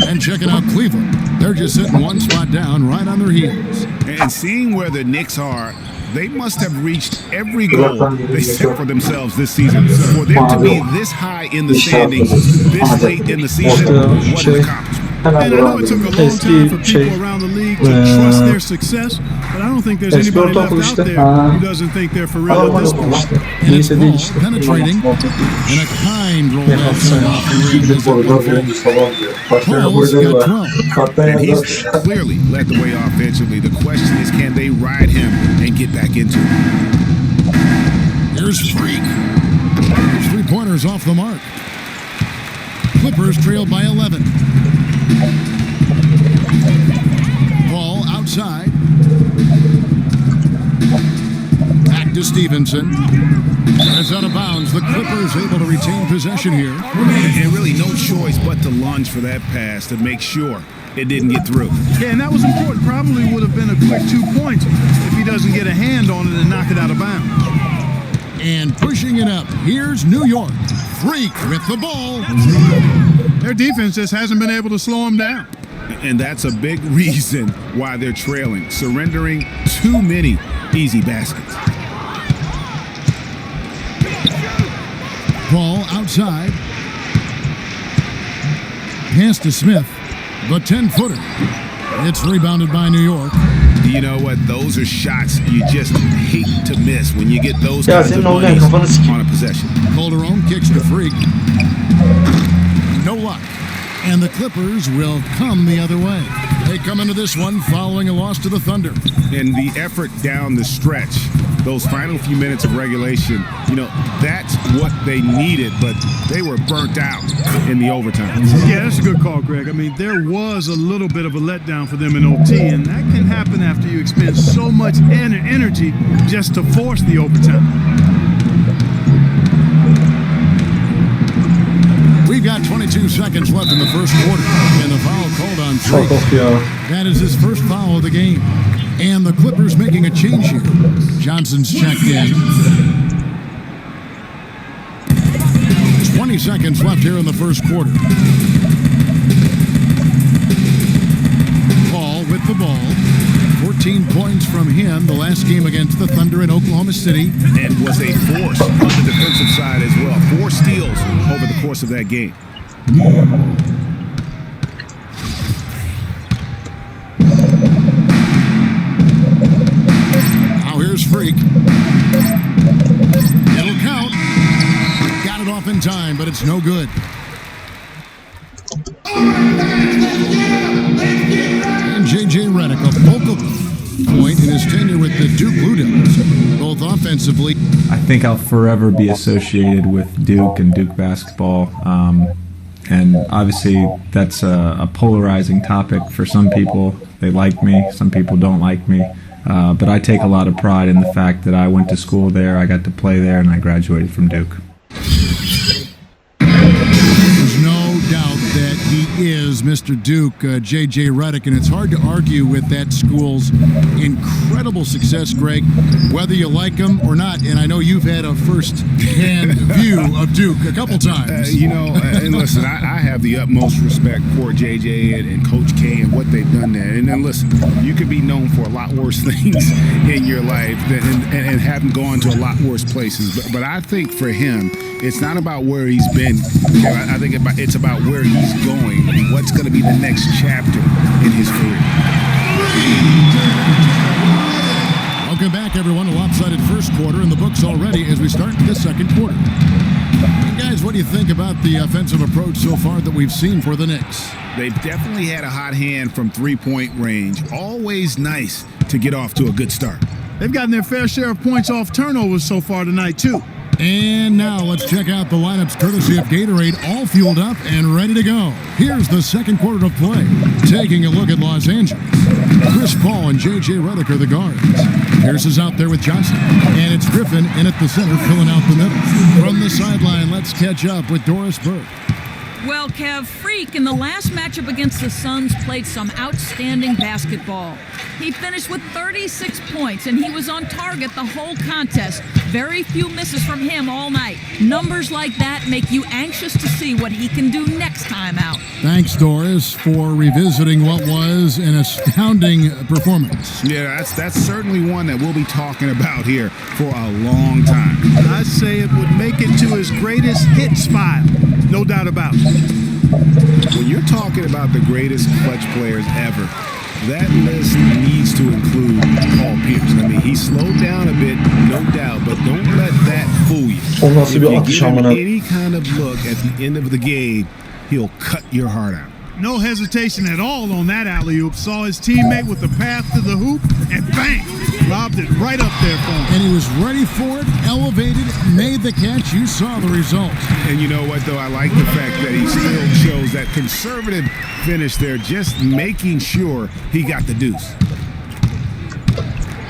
And checking out Cleveland. They're just sitting 1 spot down right on their heels. And seeing where the Knicks are, they must have reached every goal they set for themselves this season. For them to be this high in the standings, this late in the season, what an accomplishment. And I know it took a long time for people around the league to trust their success, but I don't think there's anybody left out there who doesn't think they're for real at this point. And it's Paul penetrating in a kind roll Paul's got 12. And he's clearly led the way offensively. The question is, can they ride him and get back into it? Here's Freak. There's 3-pointers off the mark. Clippers trail by 11. Ball outside. Back to Stevenson. It's out of bounds. The Clippers able to retain possession here. And really no choice but to lunge for that pass to make sure it didn't get through. Yeah, and that was important. Probably would have been a quick 2 points if he doesn't get a hand on it and knock it out of bounds. And pushing it up, here's New York. Freak with the ball. Their defense just hasn't been able to slow them down. And that's a big reason why they're trailing, surrendering too many easy baskets. Ball outside. Pass to Smith. The 10-footer. It's rebounded by New York. You know what? Those are shots you just hate to miss when you get those kinds of monies on a possession. Calderon kicks to Freak. No luck. And the Clippers will come the other way. They come into this one following a loss to the Thunder. And the effort down the stretch, those final few minutes of regulation, you know, that's what they needed, but they were burnt out in the overtime. Yeah, that's a good call, Greg. I mean, there was a little bit of a letdown for them in OT, and that can happen after you expend so much energy just to force the overtime. We've got 22 22 seconds left in the first quarter. And the foul called on Fuck Freak. off ya. That is his first foul of the game. And the Clippers making a change here. Johnson's checked in. 20 seconds left here in the first quarter. Paul with the ball. 14 points from him the last game against the Thunder in Oklahoma City. And was a force on the defensive side as well. 4 steals over the course of that game. Now here's Freak. It'll count. Got it off in time, but it's no good. And J.J. Redick, a focal point in his tenure with the Duke Blue Devils, both offensively. I think I'll forever be associated with Duke and Duke basketball. And obviously, that's a polarizing topic for some people. They like me, some people don't like me. But I take a lot of pride in the fact that I went to school there, I got to play there, and I graduated from Duke. There's no doubt that he is Mr. Duke, J.J. Redick, and it's hard to argue with that school's incredible success, Greg, whether you like him or not. And I know you've had a first-hand view of Duke a couple times. And listen, I have the utmost respect for J.J. and Coach K and what they've done there. And then listen, you could be known for a lot worse things in your life and haven't gone to a lot worse places. But I think for him, it's not about where he's been. I think it's about where he's going and what's going to be the next chapter in his career. Welcome back, everyone. A lopsided first quarter in the books already as we start the second quarter. And guys, what do you think about the offensive approach so far that we've seen for the Knicks? They've definitely had a hot hand from three-point range. Always nice to get off to a good start. They've gotten their fair share of points off turnovers so far tonight, too. And now let's check out the lineups courtesy of Gatorade, all fueled up and ready to go. Here's the second quarter of play. Taking a look at Los Angeles. Chris Paul and J.J. Redick are the guards. Pierce is out there with Johnson. And it's Griffin in at the center, filling out the middle. From the sideline, let's catch up with Doris Burke. Well, Kev, Freak in the last matchup against the Suns played some outstanding basketball. He finished with 36 points, and he was on target the whole contest. Very few misses from him all night. Numbers like that make you anxious to see what he can do next time out. Thanks, Doris, for revisiting what was an astounding performance. Yeah, that's certainly one that we'll be talking about here for a long time. I'd say it would make it to his greatest hit spot. No doubt about it. When you're talking about the greatest clutch players ever, that list needs to include Paul Pierce. I mean, he slowed down a bit, no doubt, but don't let that fool you. If you give him any kind of look at the end of the game, he'll cut your heart out. No hesitation at all on that alley-oop. Saw his teammate with the path to the hoop, and bang! Lobbed it right up there for him. And he was ready for it, elevated, made the catch. You saw the result. And you know what, though? I like the fact that he still shows that conservative finish there, just making sure he got the deuce.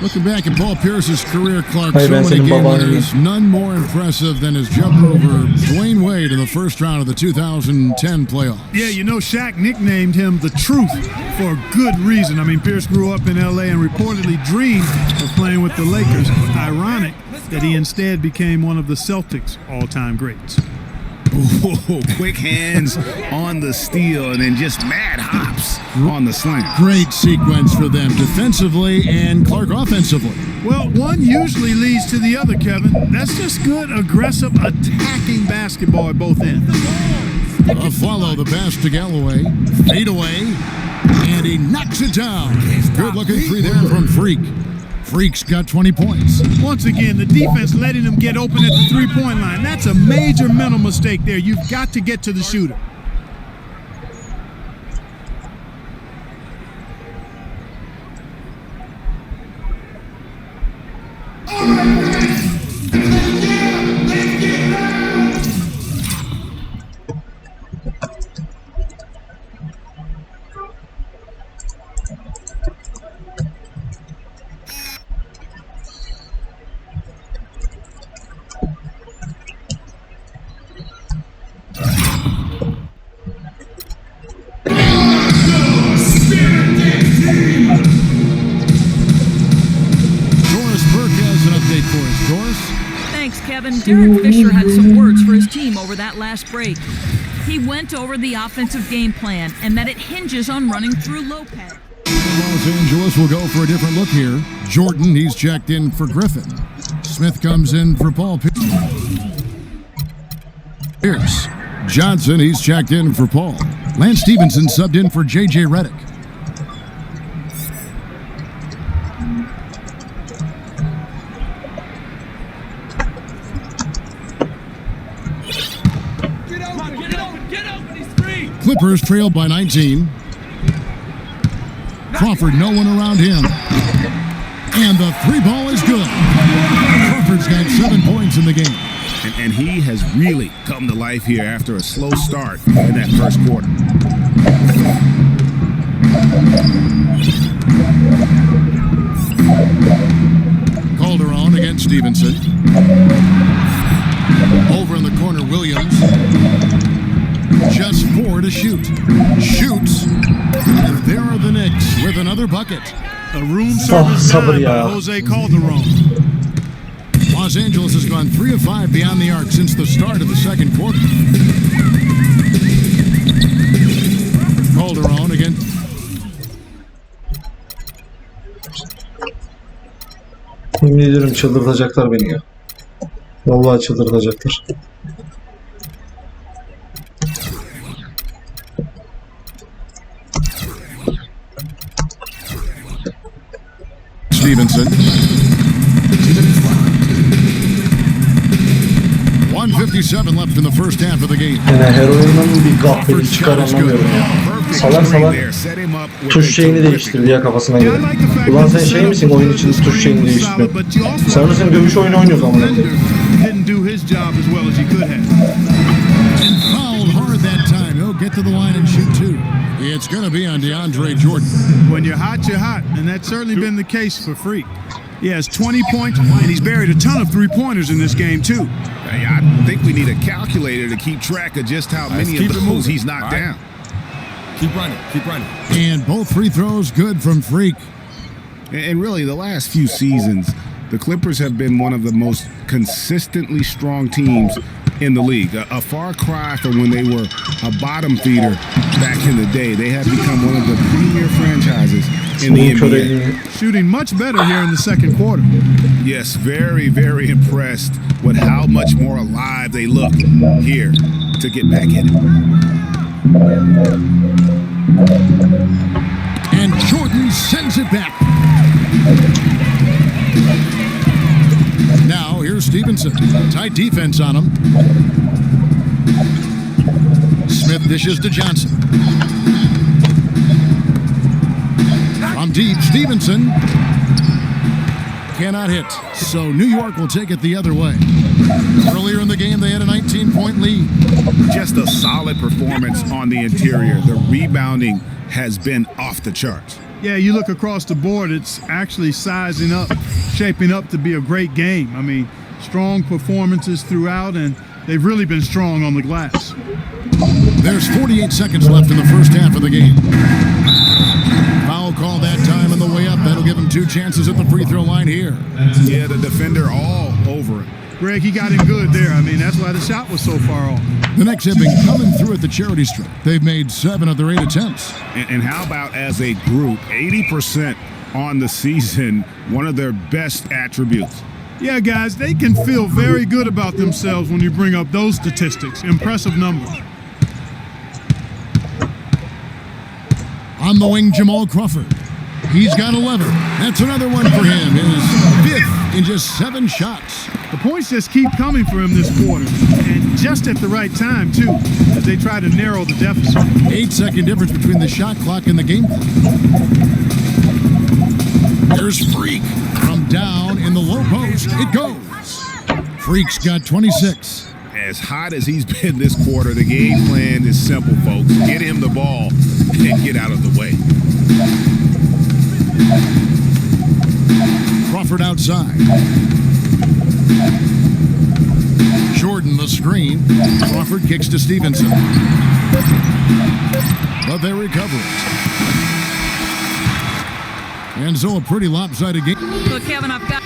Looking back at Paul Pierce's career, Clark, so many game winners, none more impressive than his jump over Dwayne Wade in the first round of the 2010 playoffs. Yeah, you know, Shaq nicknamed him the Truth for good reason. I mean, Pierce grew up in L.A. and reportedly dreamed of playing with the Lakers. Ironic that he instead became one of the Celtics' all-time greats. Ooh, quick hands on the steal and then just mad hops on the slam. Great sequence for them defensively and Clark offensively. Well, one usually leads to the other, Kevin. That's just good, aggressive, attacking basketball at both ends. Follow the pass to Galloway. Fade away. And he knocks it down. Good looking three there from Freak. Freak's got 20 points. Once again, the defense letting him get open at the three-point line. That's a major mental mistake there. You've got to get to the shooter. Derek Fisher had some words for his team over that last break. He went over the offensive game plan and that it hinges on running through Lopez. Los Angeles will go for a different look here. Jordan, he's checked in for Griffin. Smith comes in for Paul Pierce. Johnson, he's checked in for Paul. Lance Stevenson subbed in for J.J. Redick. Clippers trail by 19. Crawford, no one around him. And the three ball is good. Crawford's got 7 points in the game. And he has really come to life here after a slow start in that first quarter. Calderon against Stevenson. Over in the corner, Williams. Just 4 to shoot. Shoots. And there are the Knicks with another bucket. A room service done by Jose Calderon. Los Angeles has gone 3 of 5 beyond the arc since the start of the second quarter. Calderon again. Yemin ediyorum çıldırtacaklar beni ya. Vallahi çıldırtacaklar. Stevenson. 1:57 left in the first half of the game. Yani heroinden bir kahveli çıkar anlamıyorum ya. Salak salak tuş şeyini değiştirdi ya kafasına göre. Ulan sen şey misin oyun için tuş şeyini değiştiriyorsun? Sanırsın dövüş oyunu oynuyoruz ama. Fouled hard that time. He'll get to the line and shoot 2. It's going to be on DeAndre Jordan. When you're hot, and that's certainly been the case for Freak. He has 20 points, and he's buried a ton of three-pointers in this game, too. Hey, I think we need a calculator to keep track of just how many of those he's knocked down. Keep running, keep running. And both free throws good from Freak. And really, the last few seasons, the Clippers have been one of the most consistently strong teams in the league. A far cry from when they were a bottom feeder back in the day. They have become one of the premier franchises in the NBA. Shooting much better here in the second quarter. Yes, very, very impressed with how much more alive they look here to get back in it. And Jordan sends it back. Now here's Stevenson. Tight defense on him. Smith dishes to Johnson. From deep, Stevenson cannot hit. So New York will take it the other way. Earlier in the game, they had a 19-point lead. Just a solid performance on the interior. The rebounding has been off the charts. Yeah, you look across the board, it's actually sizing up, shaping up to be a great game. I mean, strong performances throughout, and they've really been strong on the glass. There's 48 seconds left in the first half of the game. Foul call that time on the way up. That'll give him 2 chances at the free throw line here. Yeah, the defender all over it. Greg, he got in good there. I mean, that's why the shot was so far off. The Knicks have been coming through at the charity stripe. They've made 7 of their 8 attempts. And how about as a group, 80% on the season, one of their best attributes. Yeah, guys, they can feel very good about themselves when you bring up those statistics. Impressive numbers. On the wing, Jamal Crawford. He's got 11. That's another one for him. His 5th in just 7 shots. The points just keep coming for him this quarter. And just at the right time, too, as they try to narrow the deficit. 8-second difference between the shot clock and the game clock. There's Freak. From down in the low post, it goes. Freak's got 26. As hot as he's been this quarter, the game plan is simple, folks. Get him the ball and get out of the way. Crawford outside. Jordan the screen. Crawford kicks to Stevenson. But they recover it. And so a pretty lopsided game. Look, Kevin, I've got...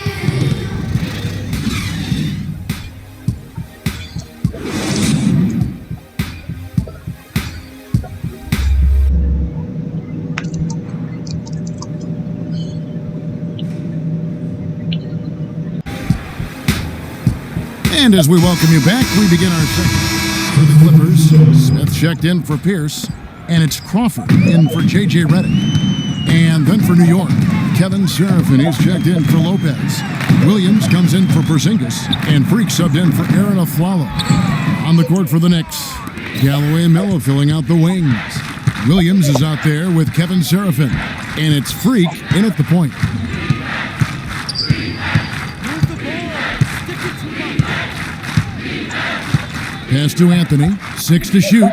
And as we welcome you back, we begin our second. For the Clippers, Smith checked in for Pierce, and it's Crawford in for J.J. Redick. And then for New York, Kevin Seraphin is checked in for Lopez. Williams comes in for Porzingis, and Freak subbed in for Aaron Aflalo. On the court for the Knicks, Galloway and Melo filling out the wings. Williams is out there with Kevin Seraphin, and it's Freak in at the point. Pass to Anthony, 6 to shoot.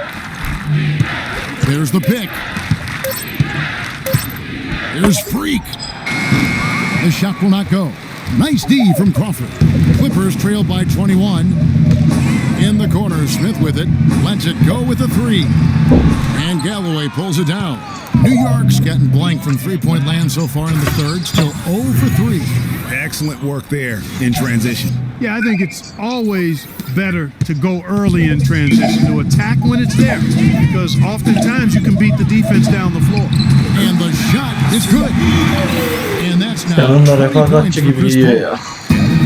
There's the pick. There's Freak. The shot will not go. Nice D from Crawford. Clippers trail by 21. In the corner, Smith with it. Lets it go with a 3. And Galloway pulls it down. New York's getting blank from three-point land so far in the third. Still 0 for 3. Excellent work there in transition. Yeah, I think it's always better to go early in transition, to attack when it's there, because oftentimes you can beat the defense down the floor. And the shot is good. And that's now Yanında 20 points refakatçi for gibi Chris yiyor Paul. ya.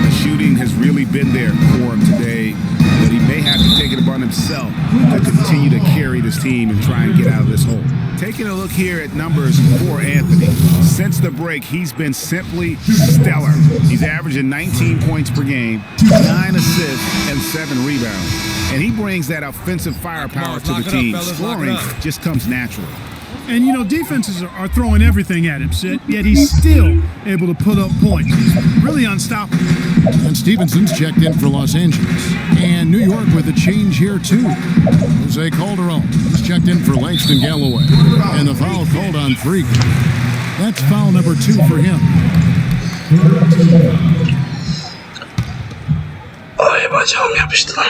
The shooting has really been there for him today, but he may have to take it upon himself to continue to carry this team and try and get out of this hole. Taking a look here at numbers for Anthony. Since the break, he's been simply stellar. He's averaging 19 points per game, 9 assists, and 7 rebounds. And he brings that offensive firepower to the team. Scoring just comes naturally. And, you know, defenses are throwing everything at him, Sid, yet he's still able to put up points. Really unstoppable. And Stevenson's checked in for Los Angeles. And New York with a change here, too. Jose Calderon is checked in for Langston Galloway. And the foul called on Freak. That's foul number 2 for him. Ay bacağım yapıştı lan.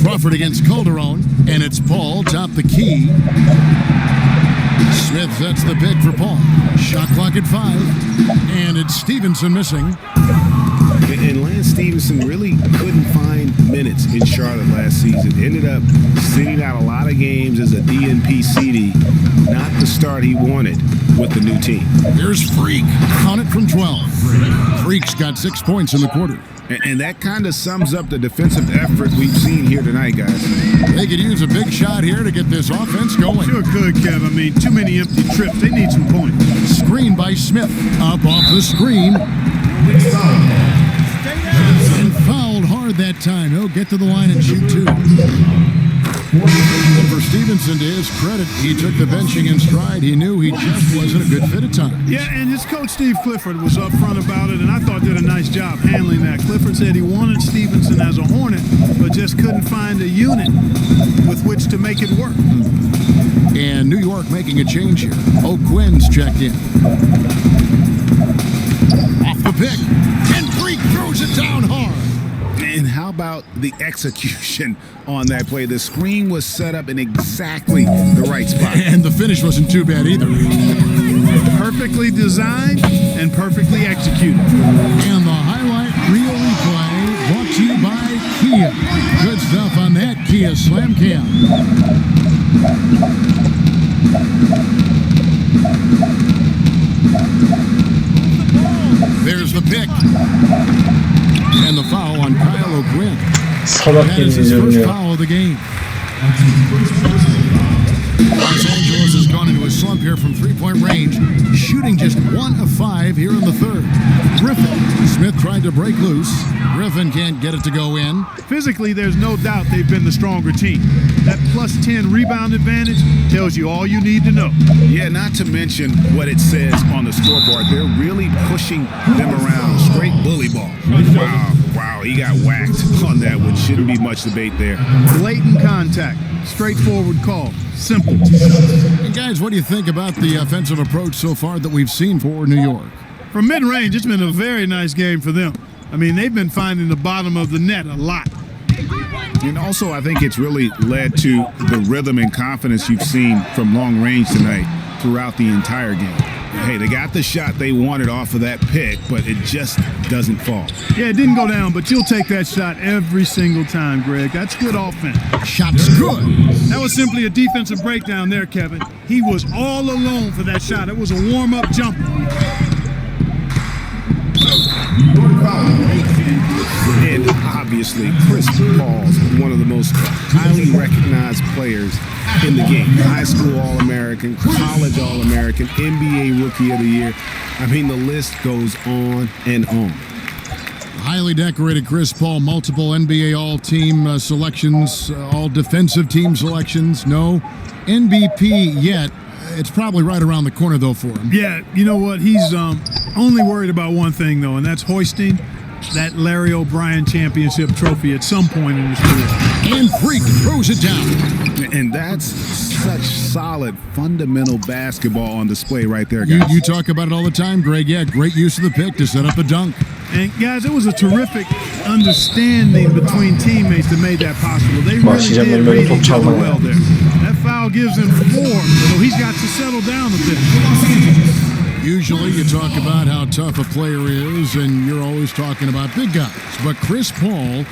Crawford against Calderon, and it's Paul top the key. Smith sets the pick for Paul. Shot clock at 5, and it's Stevenson missing. And Lance Stevenson really couldn't find minutes in Charlotte last season. Ended up sitting out a lot of games as a DNP CD. Not the start he wanted with the new team. Here's Freak. Count it from 12. Freak's got 6 points in the quarter. And that kind of sums up the defensive effort we've seen here tonight, guys. They could use a big shot here to get this offense going. Sure could, Kev. I mean, too many empty trips. They need some points. Screen by Smith. Up off the screen. And fouled hard that time. He'll get to the line and shoot 2. And for Stevenson, to his credit, he took the benching in stride. He knew he just wasn't a good fit at times. Yeah, and his coach, Steve Clifford, was upfront about it, and I thought did a nice job handling that. Clifford said he wanted Stevenson as a Hornet, but just couldn't find a unit with which to make it work. And New York making a change here. O'Quinn's checked in. Off the pick. And Freak throws it down hard. And how about the execution on that play? The screen was set up in exactly the right spot. And the finish wasn't too bad either. Perfectly designed and perfectly executed. And the highlight reel replay brought to you by Kia. Good stuff on that Kia Slam Cam. There's the pick. And the foul on Kyle O'Quinn. That is his first foul of the game. Los Angeles has gone into a slump here from three-point range, shooting just 1 of 5 here in the third. Griffin. Smith tried to break loose. Griffin can't get it to go in. Physically, there's no doubt they've been the stronger team. That plus 10 rebound advantage tells you all you need to know. Yeah, not to mention what it says on the scoreboard. They're really pushing them around. Straight bully ball. Wow, he got whacked on that one. Shouldn't be much debate there. Blatant contact. Straightforward call. Simple. And guys, what do you think about the offensive approach so far that we've seen for New York? From mid-range, it's been a very nice game for them. I mean, they've been finding the bottom of the net a lot. And also, I think it's really led to the rhythm and confidence you've seen from long range tonight throughout the entire game. Hey, they got the shot they wanted off of that pick, but it just doesn't fall. Yeah, it didn't go down, but you'll take that shot every single time, Greg. That's good offense. Shot's good. That was simply a defensive breakdown there, Kevin. He was all alone for that shot. It was a warm-up jumper. And obviously, Chris Paul's one of the most highly recognized players in the game. High school All-American, college All-American, NBA Rookie of the Year. I mean, the list goes on and on. Highly decorated Chris Paul, multiple NBA All-Team selections, all defensive team selections. No MVP yet. It's probably right around the corner, though, for him. Yeah, you know what? He's only worried about one thing, though, and that's hoisting that Larry O'Brien championship trophy at some point in his career. And Freak throws it down. And that's such solid, fundamental basketball on display right there, guys. You talk about it all the time, Greg. Yeah, great use of the pick to set up a dunk. And, guys, it was a terrific understanding between teammates that made that possible. They really did read each other well there. That foul gives him 4, so he's got to settle down a bit. Usually you talk about how tough a player is, and you're always talking about big guys. But Chris Paul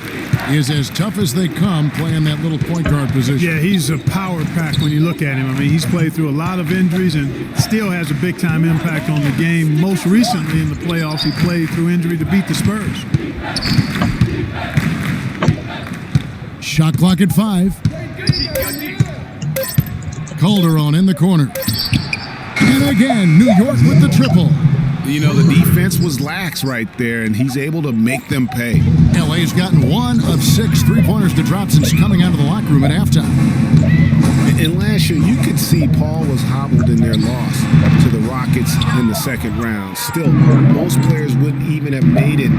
is as tough as they come playing that little point guard position. Yeah, he's a power pack when you look at him. I mean, he's played through a lot of injuries and still has a big-time impact on the game. Most recently in the playoffs, he played through injury to beat the Spurs. Shot clock at 5. Calderon in the corner. And again, New York with the triple. You know, the defense was lax right there, and he's able to make them pay. LA's gotten 1 of 6 three-pointers to drop since coming out of the locker room at halftime. And last year, you could see Paul was hobbled in their loss to the Rockets in the second round. Still, most players wouldn't even have made it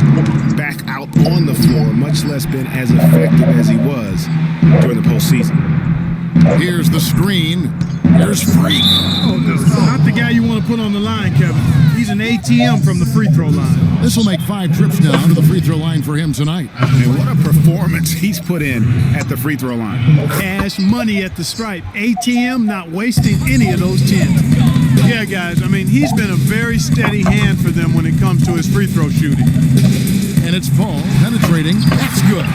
back out on the floor, much less been as effective as he was during the postseason. Here's the screen. There's Freak. Oh, no. Not the guy you want to put on the line, Kevin. He's an ATM from the free throw line. This will make 5 trips now to the free throw line for him tonight. And what a performance he's put in at the free throw line. Cash money at the stripe. ATM not wasting any of those 10s. Yeah, guys, I mean, he's been a very steady hand for them when it comes to his free throw shooting. And it's Paul penetrating. That's good.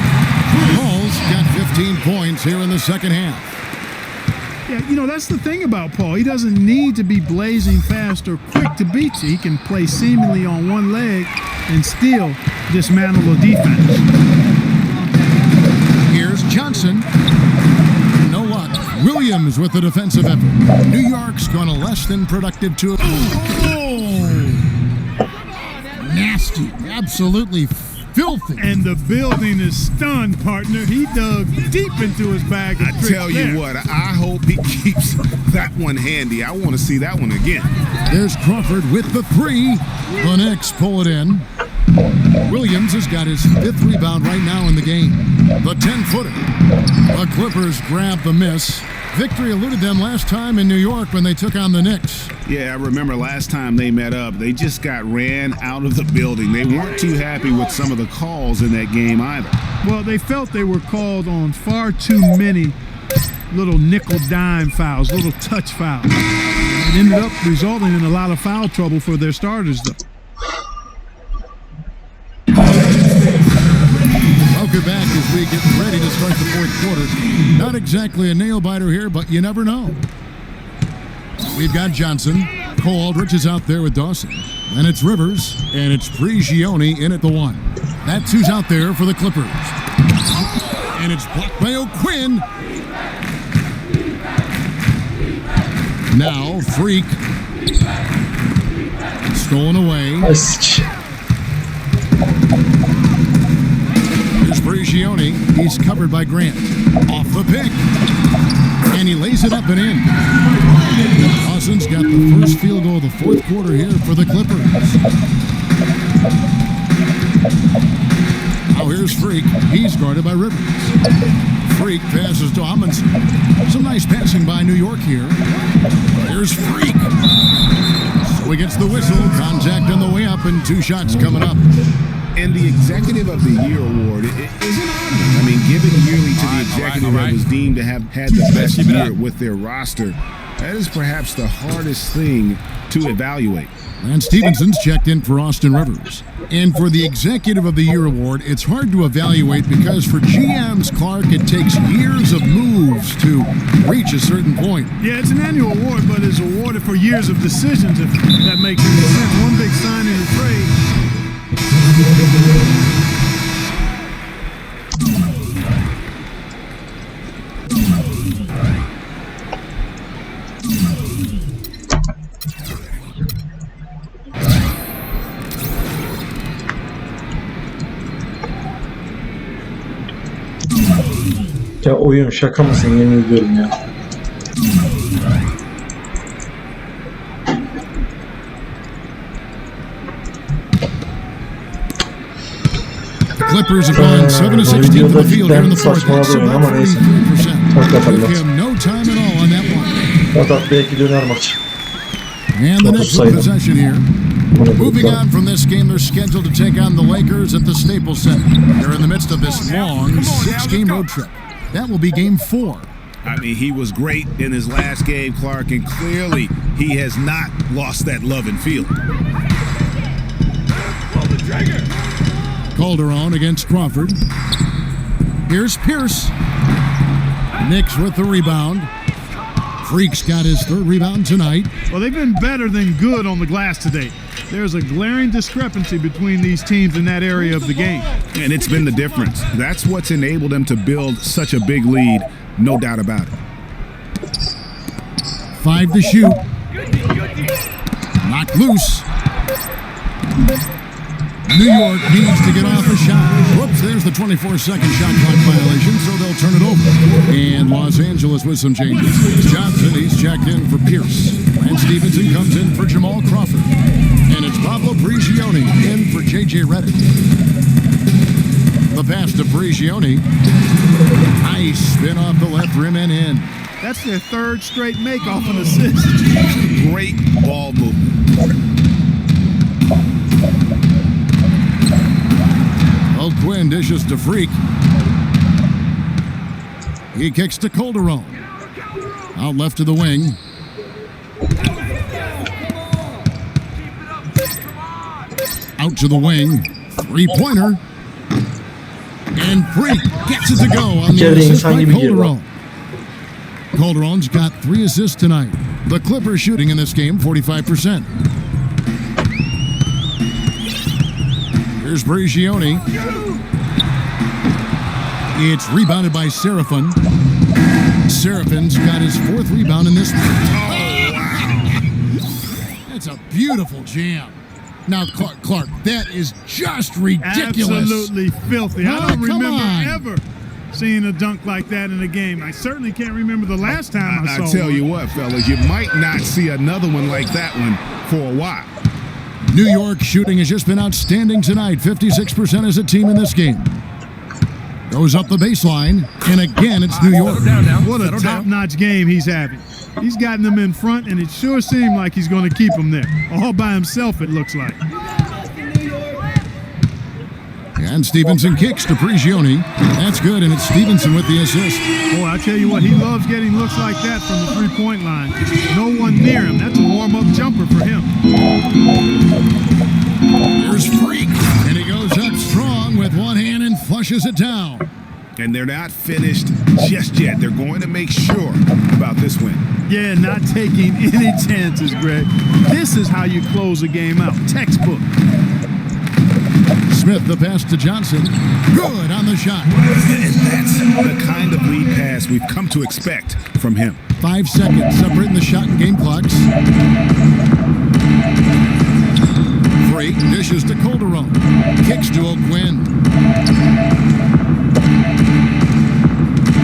Paul's got 15 points here in the second half. Yeah, you know, that's the thing about Paul. He doesn't need to be blazing fast or quick to beat you. He can play seemingly on one leg and still dismantle a defense. Here's Johnson. No luck. Williams with the defensive effort. New York's gone a less than productive 2. Oh! Nasty. Absolutely filthy. And the building is stunned, partner. He dug deep into his bag of tricks. I tell you what, I hope he keeps that one handy. I want to see that one again. There's Crawford with the 3. The Knicks pull it in. Williams has got his 5th rebound right now in the game. The 10-footer. The Clippers grab the miss. Victory eluded them last time in New York when they took on the Knicks. Yeah, I remember last time they met up, they just got ran out of the building. They weren't too happy with some of the calls in that game either. Well, they felt they were called on far too many little nickel-dime fouls, little touch fouls. It ended up resulting in a lot of foul trouble for their starters, though. Welcome back as we get ready to start the fourth quarter. Not exactly a nail-biter here, but you never know. We've got Johnson. Cole Aldrich is out there with Dawson. And it's Rivers, and it's Prigioni in at the 1. That 2's out there for the Clippers. And it's blocked by O'Quinn. Now, Freak. Stolen away. Here's Prigioni. He's covered by Grant. Off the pick. And he lays it up and in. Dawson's got the first field goal of the fourth quarter here for the Clippers. Now here's Freak. He's guarded by Rivers. Freak passes to Amundsen. Some nice passing by New York here. Here's Freak. So he gets the whistle. Contact on the way up and 2 shots coming up. And the Executive of the Year award is an honor. I mean, given yearly to the executive that was deemed to have had the best year with their roster, that is perhaps the hardest thing to evaluate. And Stevenson's checked in for Austin Rivers. And for the Executive of the Year award, it's hard to evaluate because for GMs, Clark, it takes years of moves to reach a certain point. Yeah, it's an annual award, but it's awarded for years of decisions, if that makes any sense. One big signing and trade Ya oyun şaka mısın, yemin ediyorum ya. Clippers have gone 7-16 from the field here in the fourth. That's Saçmaladı oyun about ama neyse. 43%. Hakikaten Took bak. him no time at all on that one. Atak belki döner maç. And the next saydım. possession here. Moving on from this game, they're scheduled to take on the Lakers at the Staples Center. They're in the midst of this long 6-game road trip. That will be game 4. I mean, he was great in his last game, Clark, and clearly he has not lost that love and feeling. Calderon against Crawford. Here's Pierce. Knicks with the rebound. Freak's got his third rebound tonight. Well, they've been better than good on the glass today. There's a glaring discrepancy between these teams in that area of the game. And it's been the difference. That's what's enabled them to build such a big lead, no doubt about it. 5 to shoot. Knocked loose. New York needs to get off a shot. Whoops, there's the 24-second shot clock violation, so they'll turn it over. And Los Angeles with some changes. Johnson, he's checked in for Pierce. And Stevenson comes in for Jamal Crawford. And it's Pablo Prigioni in for J.J. Redick. The pass to Prigioni. Nice spin off the left rim and in. That's their third straight make off an assist. Great ball movement. Quinn dishes to Freak. He kicks to Calderon. Out left to the wing. Out to the wing. Three-pointer. And Freak gets it to go on the assist by Calderon. Calderon's got 3 assists tonight. The Clippers shooting in this game 45%. Here's Prigioni. It's rebounded by Seraphin. Seraphin's got his 4th rebound in this one. Oh, wow. That's a beautiful jam. Now, Clark, that is just ridiculous. Absolutely filthy. I don't remember on. ever seeing a dunk like that in a game. I certainly can't remember the last time I saw I tell one. you what, fellas, you might not see another one like that one for a while. New York shooting has just been outstanding tonight. 56% as a team in this game. Goes up the baseline, and again, it's New York. What a top-notch game he's having. He's gotten them in front, and it sure seemed like he's going to keep them there. All by himself, it looks like. And Stevenson kicks to Prigioni. That's good, and it's Stevenson with the assist. Boy, I tell you what, he loves getting looks like that from the three-point line. No one near him. That's a warm-up jumper for him. Here's Freak, and he goes up strong with one hand and flushes it down. And they're not finished just yet. They're going to make sure about this win. Yeah, not taking any chances, Greg. This is how you close a game out. Textbook. Smith, the pass to Johnson. Good on the shot. And that's the kind of lead pass we've come to expect from him. 5 seconds separating the shot and game clocks. Freak dishes to Calderon. Kicks to O'Quinn.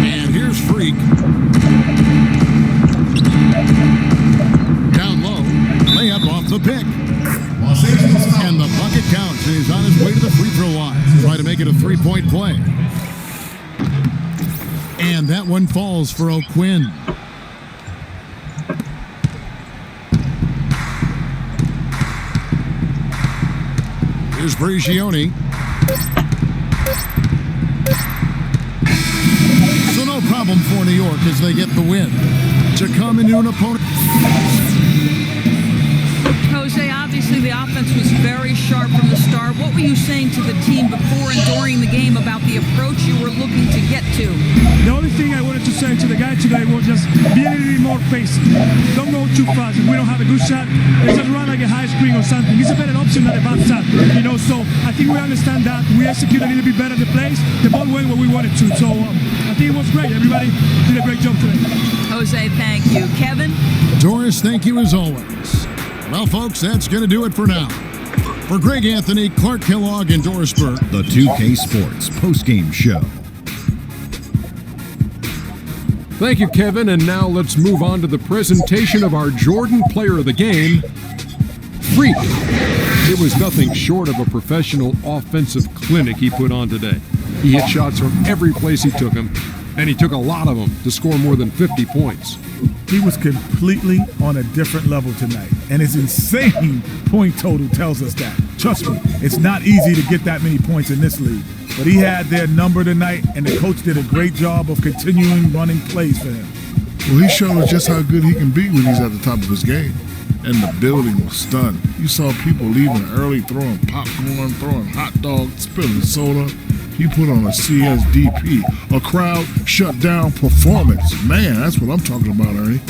And here's Freak. Down low. Layup off the pick. And the bucket counts. He's on his way to the free throw line. Try to make it a 3-point play. And that one falls for O'Quinn. Here's Prigioni. So no problem for New York as they get the win. To come into an opponent. Jose, obviously the offense was very sharp from the start. What were you saying to the team before and during the game about the approach you were looking to get to? The only thing I wanted to say to the guy today was just be a little bit more patient. Don't go too fast. If we don't have a good shot, let's just run like a high screen or something. It's a better option than a bad shot. You know, so I think we understand that. We execute a little bit better the plays. The ball went where we wanted to. So I think it was great. Everybody did a great job today. Jose, thank you. Kevin? Doris, thank you as always. Well, folks, that's going to do it for now. For Greg Anthony, Clark Kellogg, and Doris Burke, The 2K Sports postgame show. Thank you, Kevin. And now let's move on to the presentation of our Jordan Player of the Game, Freak. It was nothing short of a professional offensive clinic he put on today. He hit shots from every place he took them, and he took a lot of them to score more than 50 points. He was completely on a different level tonight, and his insane point total tells us that. Trust me, it's not easy to get that many points in this league, but he had their number tonight, and the coach did a great job of continuing running plays for him. Well, he showed us just how good he can be when he's at the top of his game. And the building was stunned. You saw people leaving early, throwing popcorn, throwing hot dogs, spilling soda. He put on a CSDP, a crowd shut down performance. Man, that's what I'm talking about, Ernie.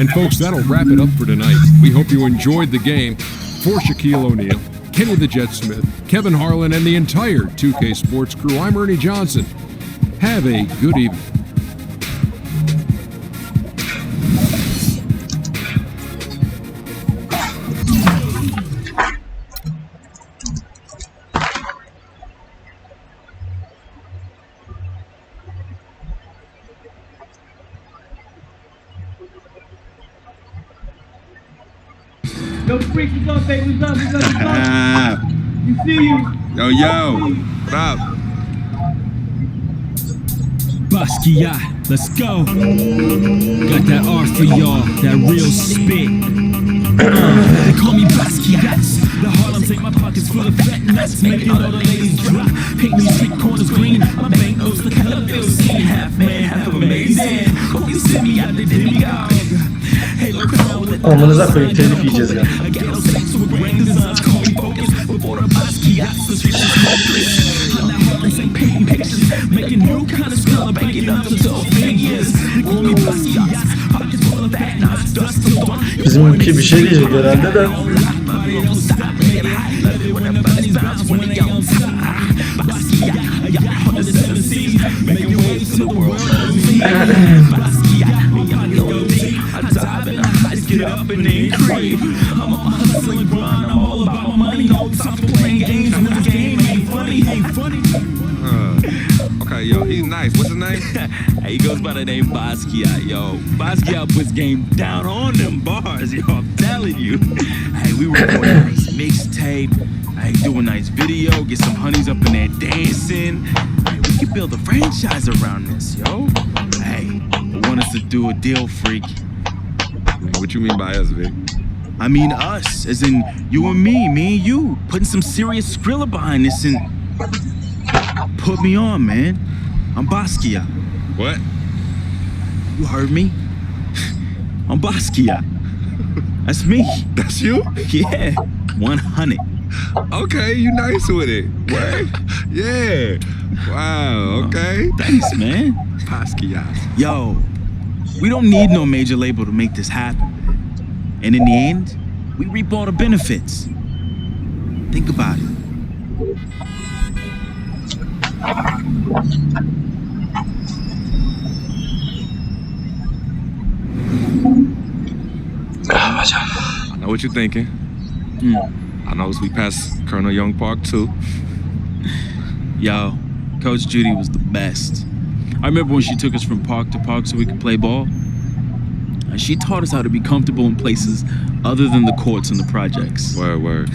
And folks, that'll wrap it up for tonight. We hope you enjoyed the game. For Shaquille O'Neal, Kenny the Jet Smith, Kevin Harlan, and the entire 2K Sports crew, I'm Ernie Johnson. Have a good evening. Yo, freak, what's up, baby? What's up? You see you. Yo, what up? Basquiat, let's go. Got that R for y'all, that real spit. They call me Basquiat. The Harlem take my pockets full of fat nuts, making all the ladies drop. Paint these street corners green, my bank notes the color bills. See half man, half amazing. Hope you see me out the demigod. Hey, look around with Amınıza koyayım, telif yiyeceğiz ya. Bizimki bir şey diyecek herhalde de. Get up and then crave. I'm on my hustling grind. I'm all about my money. No time for playing games when the game ain't funny. Okay, yo, he's nice. What's his name? Hey, he goes by the name Basquiat, yo. Basquiat puts game down on them bars, yo. I'm telling you. Hey, we recording a nice mixtape. Hey, do a nice video. Get some honeys up in there dancing. Hey, we can build a franchise around this, yo. Hey, I want us to do a deal, freak. What you mean by us, Vic? I mean us, as in you and me and you. Putting some serious Skrilla behind this and... Put me on, man. I'm Basquiat. What? You heard me? I'm Basquiat. That's me. That's you? Yeah, 100. Okay, you nice with it. What? Yeah. Wow, okay. Thanks, man. Basquiat. Yo, we don't need no major label to make this happen, man. And in the end, we reap all the benefits. Think about it. I know what you're thinking. I know as we pass Colonel Young Park too. Yo, Coach Judy was the best. I remember when she took us from park to park so we could play ball. And she taught us how to be comfortable in places other than the courts and the projects. Word.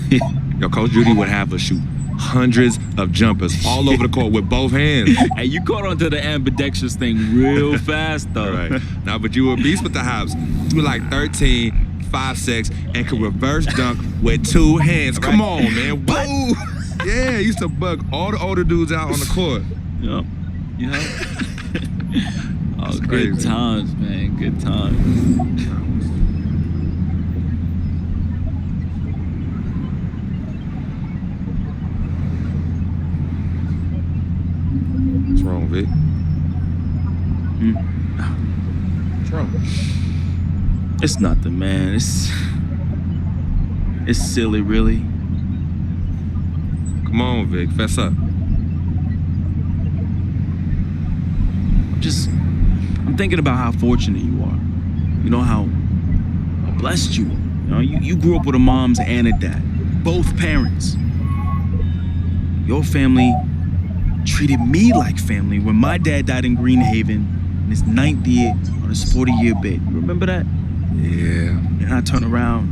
Yo, Coach Judy would have us shoot hundreds of jumpers all over the court with both hands. Hey, you caught on to the ambidextrous thing real fast, though. Right. Nah, but you were a beast with the hops. You were like 13, 5'6", and could reverse dunk with two hands. Right. Come on, man. Whoa. Yeah, used to bug all the older dudes out on the court. Yep. Oh, good times, man. Good times. Vic. What's wrong? It's nothing, man. It's silly, really. Come on, Vic, fess up. I'm thinking about how fortunate you are. You know, how blessed you are. You know, you grew up with a mom and a dad, both parents. Your family treated me like family when my dad died in Greenhaven in his 9th year on his 40-year bid. You remember that? Yeah. And I turn around,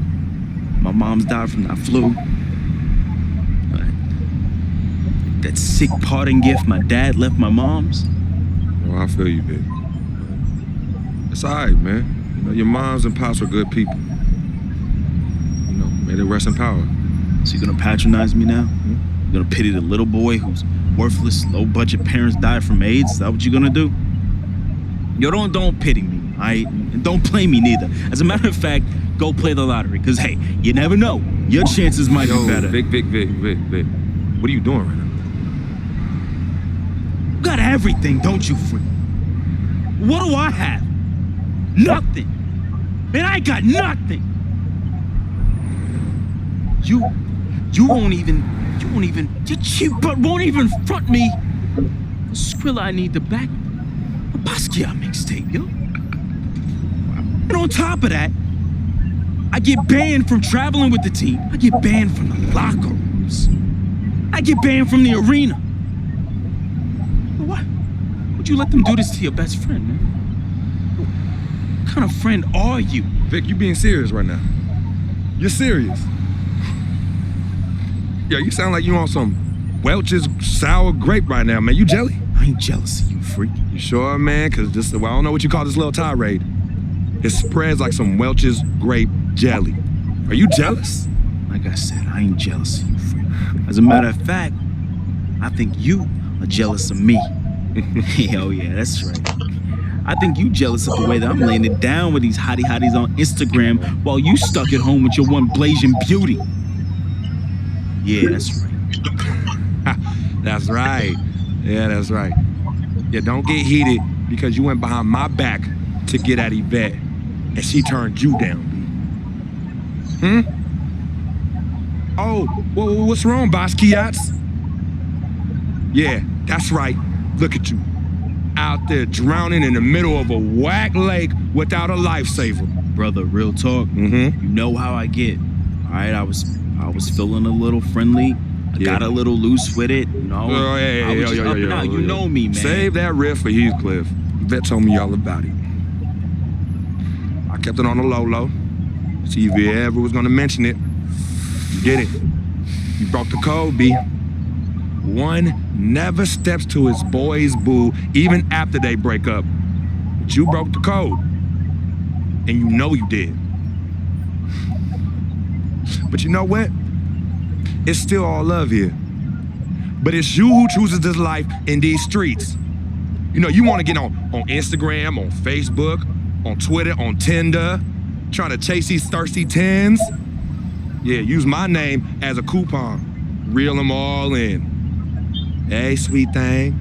my mom's died from that flu. That sick parting gift my dad left my mom's. Oh, I feel you, Vic. It's all right, man. You know, your moms and pops were good people. You know, may they rest in power. So you gonna patronize me now? You gonna pity the little boy whose worthless, low-budget parents died from AIDS? Is that what you gonna do? Yo, don't pity me, all right? And don't play me neither. As a matter of fact, go play the lottery, because, hey, you never know. Your chances might be better. Vic. What are you doing right now? You got everything, don't you, freak? What do I have? Nothing. Man, I got nothing. You won't even, your cheap butt won't even front me the Skrilla I need to back a Basquiat mixtape, yo. And on top of that, I get banned from traveling with the team. I get banned from the locker rooms. I get banned from the arena. What? Would you let them do this to your best friend, man? What kind of friend are you? Vic, you being serious right now. You're serious. Yeah, you sound like you on some Welch's sour grape right now, man. You jelly? I ain't jealous of you, freak. You sure, man? Because this, well, I don't know what you call this little tirade. It spreads like some Welch's grape jelly. Are you jealous? Like I said, I ain't jealous of you, freak. As a matter of fact, I think you are jealous of me. Oh yeah, that's right. I think you jealous of the way that I'm laying it down with these hotties on Instagram while you stuck at home with your one blazing beauty. Yeah, that's right. That's right. Yeah, that's right. Yeah, don't get heated because you went behind my back to get at Yvette and she turned you down, B. Oh, what's wrong, Basquiats? Yeah, that's right. Look at you. Out there drowning in the middle of a whack lake without a lifesaver. Brother, real talk. You know how I get. All right, I was feeling a little friendly. I got a little loose with it, you know. I was just up and out. You know me, man. Save that riff for Heathcliff. Yvette told me all about it. I kept it on the low. See if you ever was gonna mention it. You did it. You broke the code, B. One never steps to his boy's boo even after they break up. But you broke the code. And you know you did. But you know what? It's still all love here. But it's you who chooses this life in these streets. You know, you want to get on Instagram, on Facebook, on Twitter, on Tinder, trying to chase these thirsty tens. Yeah, use my name as a coupon. Reel them all in. Hey, sweet thing.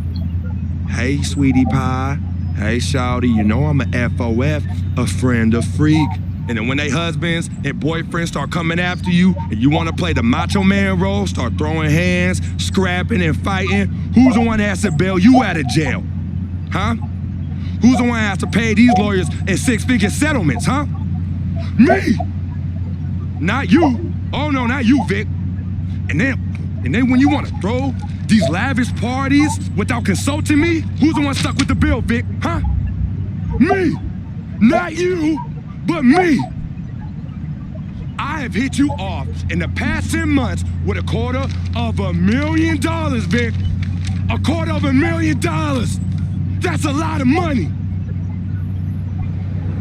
Hey, sweetie pie. Hey, shawty, you know I'm a FOF, a friend, a freak. And then when they husbands and boyfriends start coming after you and you want to play the macho man role, start throwing hands, scrapping and fighting, who's the one that has to bail you out of jail? Huh? Who's the one that has to pay these lawyers in six-figure settlements, huh? Me! Not you. Oh no, not you, Vic. And then when you want to throw these lavish parties without consulting me, who's the one stuck with the bill, Vic? Huh? Me! Not you! But me, I have hit you off in the past 10 months with $250,000, Vic. $250,000. That's a lot of money.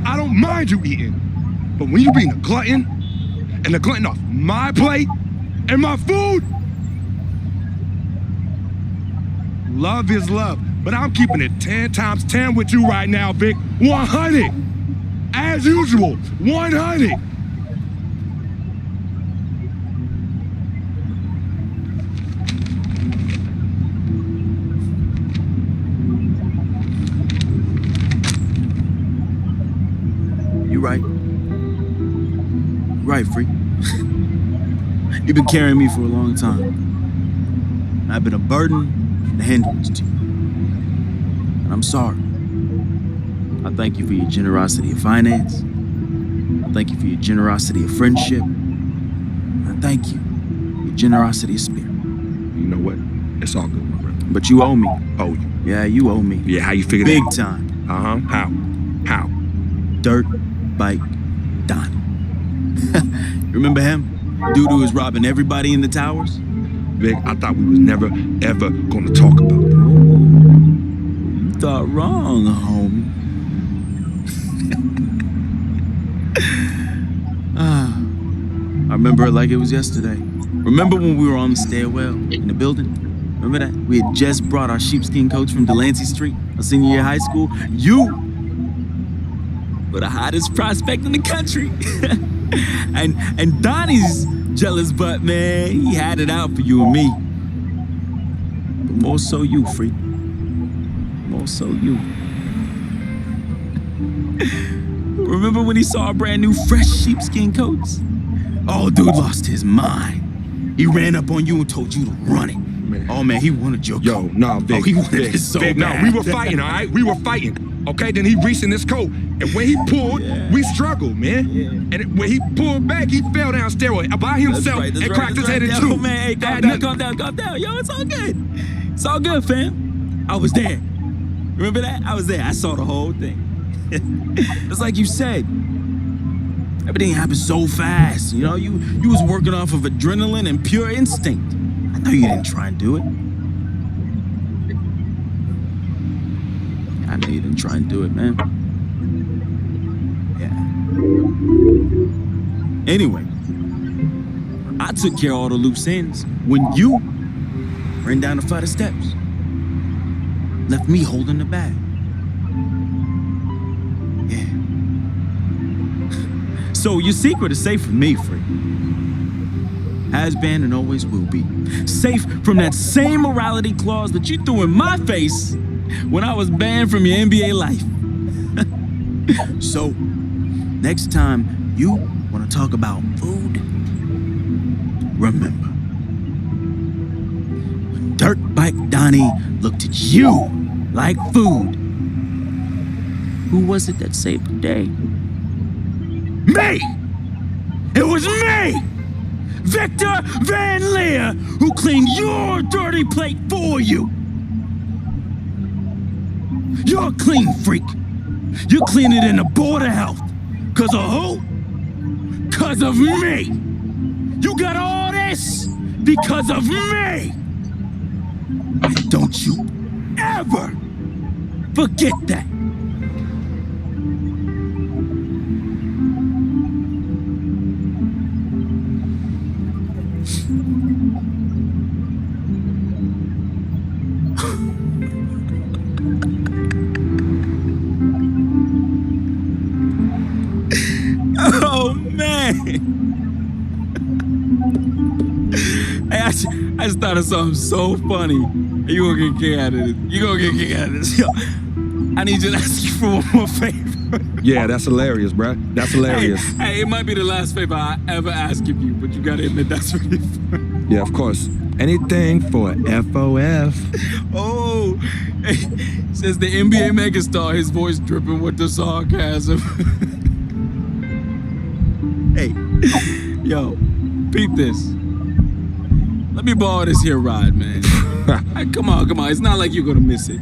I don't mind you eating, but when you being a glutton, and a glutton off my plate and my food, love is love. But I'm keeping it 10 times 10 with you right now, Vic. 100. As usual, 100. Right, Freak. You've been carrying me for a long time. I've been a burden and a hindrance to you. And I'm sorry. I thank you for your generosity of finance. I thank you for your generosity of friendship. I thank you for your generosity of spirit. You know what? It's all good, my brother. But you owe me. Owe you. Yeah, you owe me. Yeah, how you figure Big that? time. Uh-huh. How? Dirt Bike Donnie. Remember him? Dude who was robbing everybody in the towers? Vic, I thought we was never, ever gonna talk about that. You thought wrong, homie. I remember it like it was yesterday. Remember when we were on the stairwell in the building? Remember that? We had just brought our sheepskin coats from Delancey Street, our senior year of high school. You were the hottest prospect in the country. and Donnie's jealous butt, man, he had it out for you and me. But more so you, Freak. More so you. Remember when he saw our brand new fresh sheepskin coats? Oh, dude lost his mind. He ran up on you and told you to run it. Man. Oh, man, he wanted your coat. Nah, Vic. Oh, he wanted it so Vic, bad. no, we were fighting, all right? We were fighting. Okay, then he reached in his coat. And when he pulled, we struggled, man. And when he pulled back, he fell down stairway by himself and cracked his head in two. Yo, man, hey, calm down. Yo, it's all good. It's all good, fam. I was there. Remember that? I was there. I saw the whole thing. It's like you said. Everything happened so fast. You know, you was working off of adrenaline and pure instinct. I know you didn't try and do it. I know you didn't try and do it, man. Yeah. Anyway, I took care of all the loose ends when you ran down the flight of steps. Left me holding the bag. Yeah. So your secret is safe from me, Freak. Has been and always will be. Safe from that same morality clause that you threw in my face when I was banned from your NBA life. So, next time you want to talk about food, remember, when Dirt Bike Donnie looked at you like food, who was it that saved the day? Me! It was me! Victor Van Leer, who cleaned your dirty plate for you! You're a clean freak. You clean it in the Board of Health. Cause of who? Cause of me. You got all this because of me. And don't you ever forget that. Oh, man. Hey, I just thought of something so funny. You gonna get a kick out of it. You gonna get a kick out of this. Yo, I need you to ask you for one more favor. Yeah, that's hilarious, bruh. That's hilarious. Hey, it might be the last favor I ever ask of you, but you gotta admit that's really fun. Yeah, of course. Anything for FOF. Oh, hey, says the NBA megastar, his voice dripping with the sarcasm. Hey, yo, peep this. Let me borrow this here ride, man. Hey, come on. It's not like you're gonna miss it.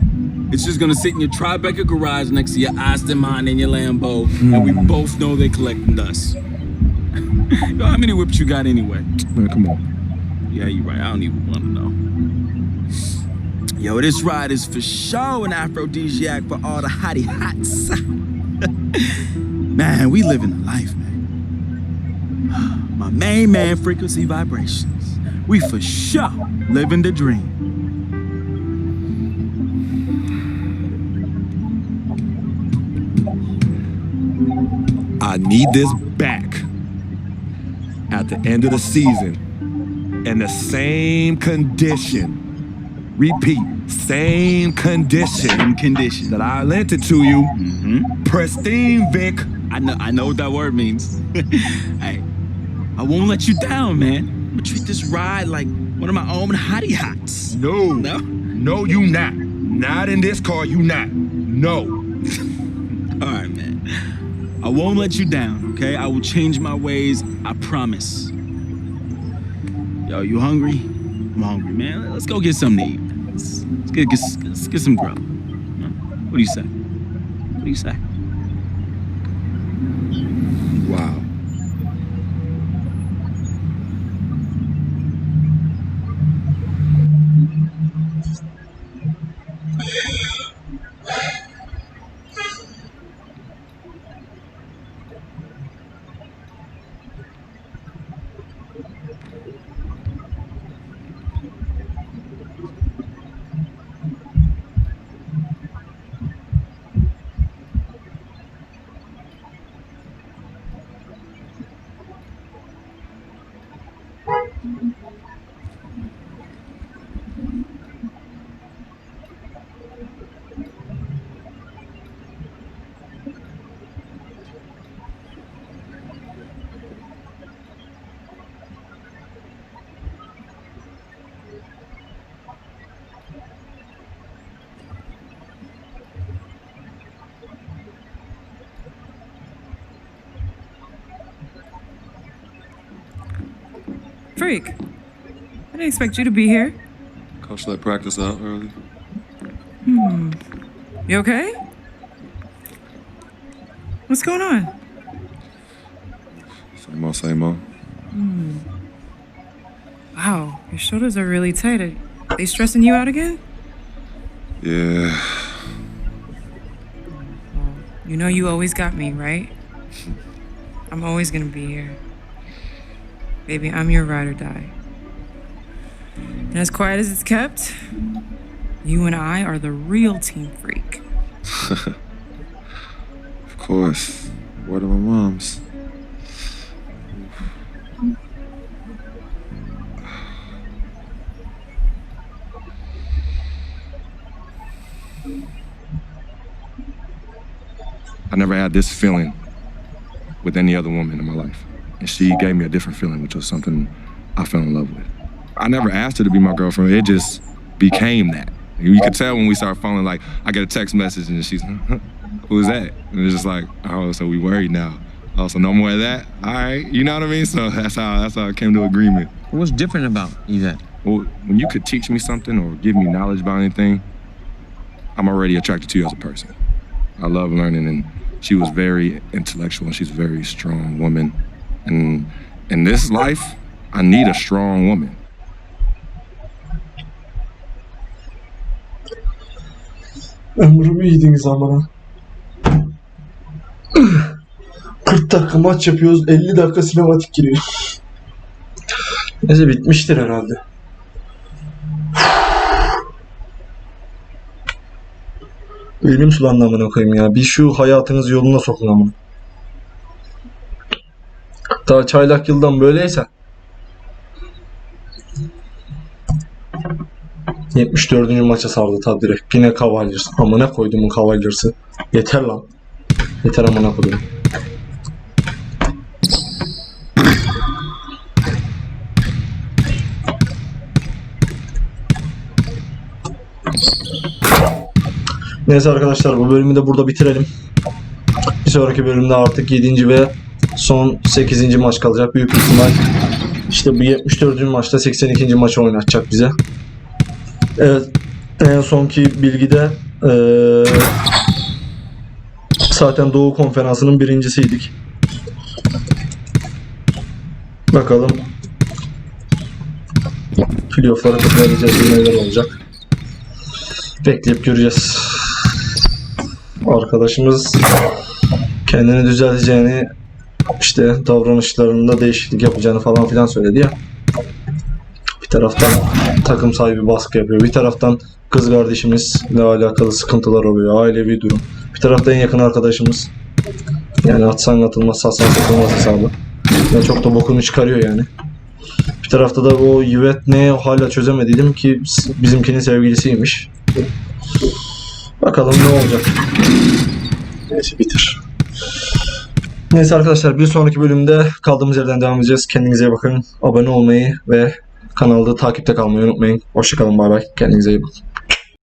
It's just gonna sit in your Tribeca garage next to your Aston Martin and your Lambo, and we both know they're collecting dust. Yo, how many whips you got anyway? Man, come on. Yeah, you're right. I don't even want to know. Yo, this ride is for sure an aphrodisiac for all the hottie hots. Man, we living the life, man. My main man, Frequency Vibrations. We for sure living the dream. I need this back at the end of the season in the same condition. Repeat, same condition. That I lent it to you. Pristine, Vic. I know what that word means. Hey, I won't let you down, man. I'm gonna treat this ride like one of my own hottie hots. No. No? No, you not. Not in this car, you not. No. All right, man. I won't let you down, okay? I will change my ways, I promise. Yo, you hungry? I'm hungry, man. Let's go get something to eat. Let's get some grub. What do you say? What do you say? Wow. Freak, I didn't expect you to be here. Coach let practice out early. You okay? What's going on? Same old, same old. Wow, your shoulders are really tight. Are they stressing you out again? Yeah. You know you always got me, right? I'm always gonna be here. Baby, I'm your ride or die. And as quiet as it's kept, you and I are the real team Freak. Of course. Word of my mom's. I never had this feeling with any other woman in my life. And she gave me a different feeling, which was something I fell in love with. I never asked her to be my girlfriend. It just became that. You could tell when we started falling, like, I get a text message and she's, who's that? And it's just like, oh, so we worried now. Oh, so no more of that? All right, you know what I mean? So that's how I came to agreement. What's different about Yvette? Well, when you could teach me something or give me knowledge about anything, I'm already attracted to you as a person. I love learning, and she was very intellectual, and she's a very strong woman. And in this life, I need a strong woman. Ömrümü yediniz amına. 40 dakika maç yapıyoruz, 50 dakika sinematik giriyor. Neyse bitmiştir herhalde. Elim sulandı amına koyayım ya. Bir şu hayatınız yoluna sokun amına. Daha çaylak yıldan böyleyse. 74. maça sardı tabi direkt. Pine Cavaliers. Amına koyduğumun Cavaliers'ı. Yeter lan. Yeter amına koydum. Neyse arkadaşlar, bu bölümü de burada bitirelim. Bir sonraki bölümde artık 7. ve son 8. maç kalacak. Büyük ihtimal işte bu 74. maçta 82. maçı oynatacak bize. Evet, en sonki bilgide zaten Doğu Konferansı'nın birincisiydik. Bakalım playoff'lara katılacağız, neler olacak. Bekleyip göreceğiz. Arkadaşımız kendini düzelteceğini, işte davranışlarında değişiklik yapacağını falan filan söyledi ya. Bir taraftan takım sahibi baskı yapıyor, bir taraftan kız kardeşimizle alakalı sıkıntılar oluyor, ailevi durum. Bir taraftan en yakın arkadaşımız, yani atsan atılmaz, satsan satılmaz hesabı. Yani çok da bokunu çıkarıyor yani. Bir tarafta da o Yvette ne hala çözemediydim ki bizimkinin sevgilisiymiş. Bakalım ne olacak. Neyse bitir. Neyse arkadaşlar, bir sonraki bölümde kaldığımız yerden devam edeceğiz. Kendinize iyi bakın. Abone olmayı ve kanalda takipte kalmayı unutmayın. Hoşçakalın, bay bay. Kendinize iyi bakın.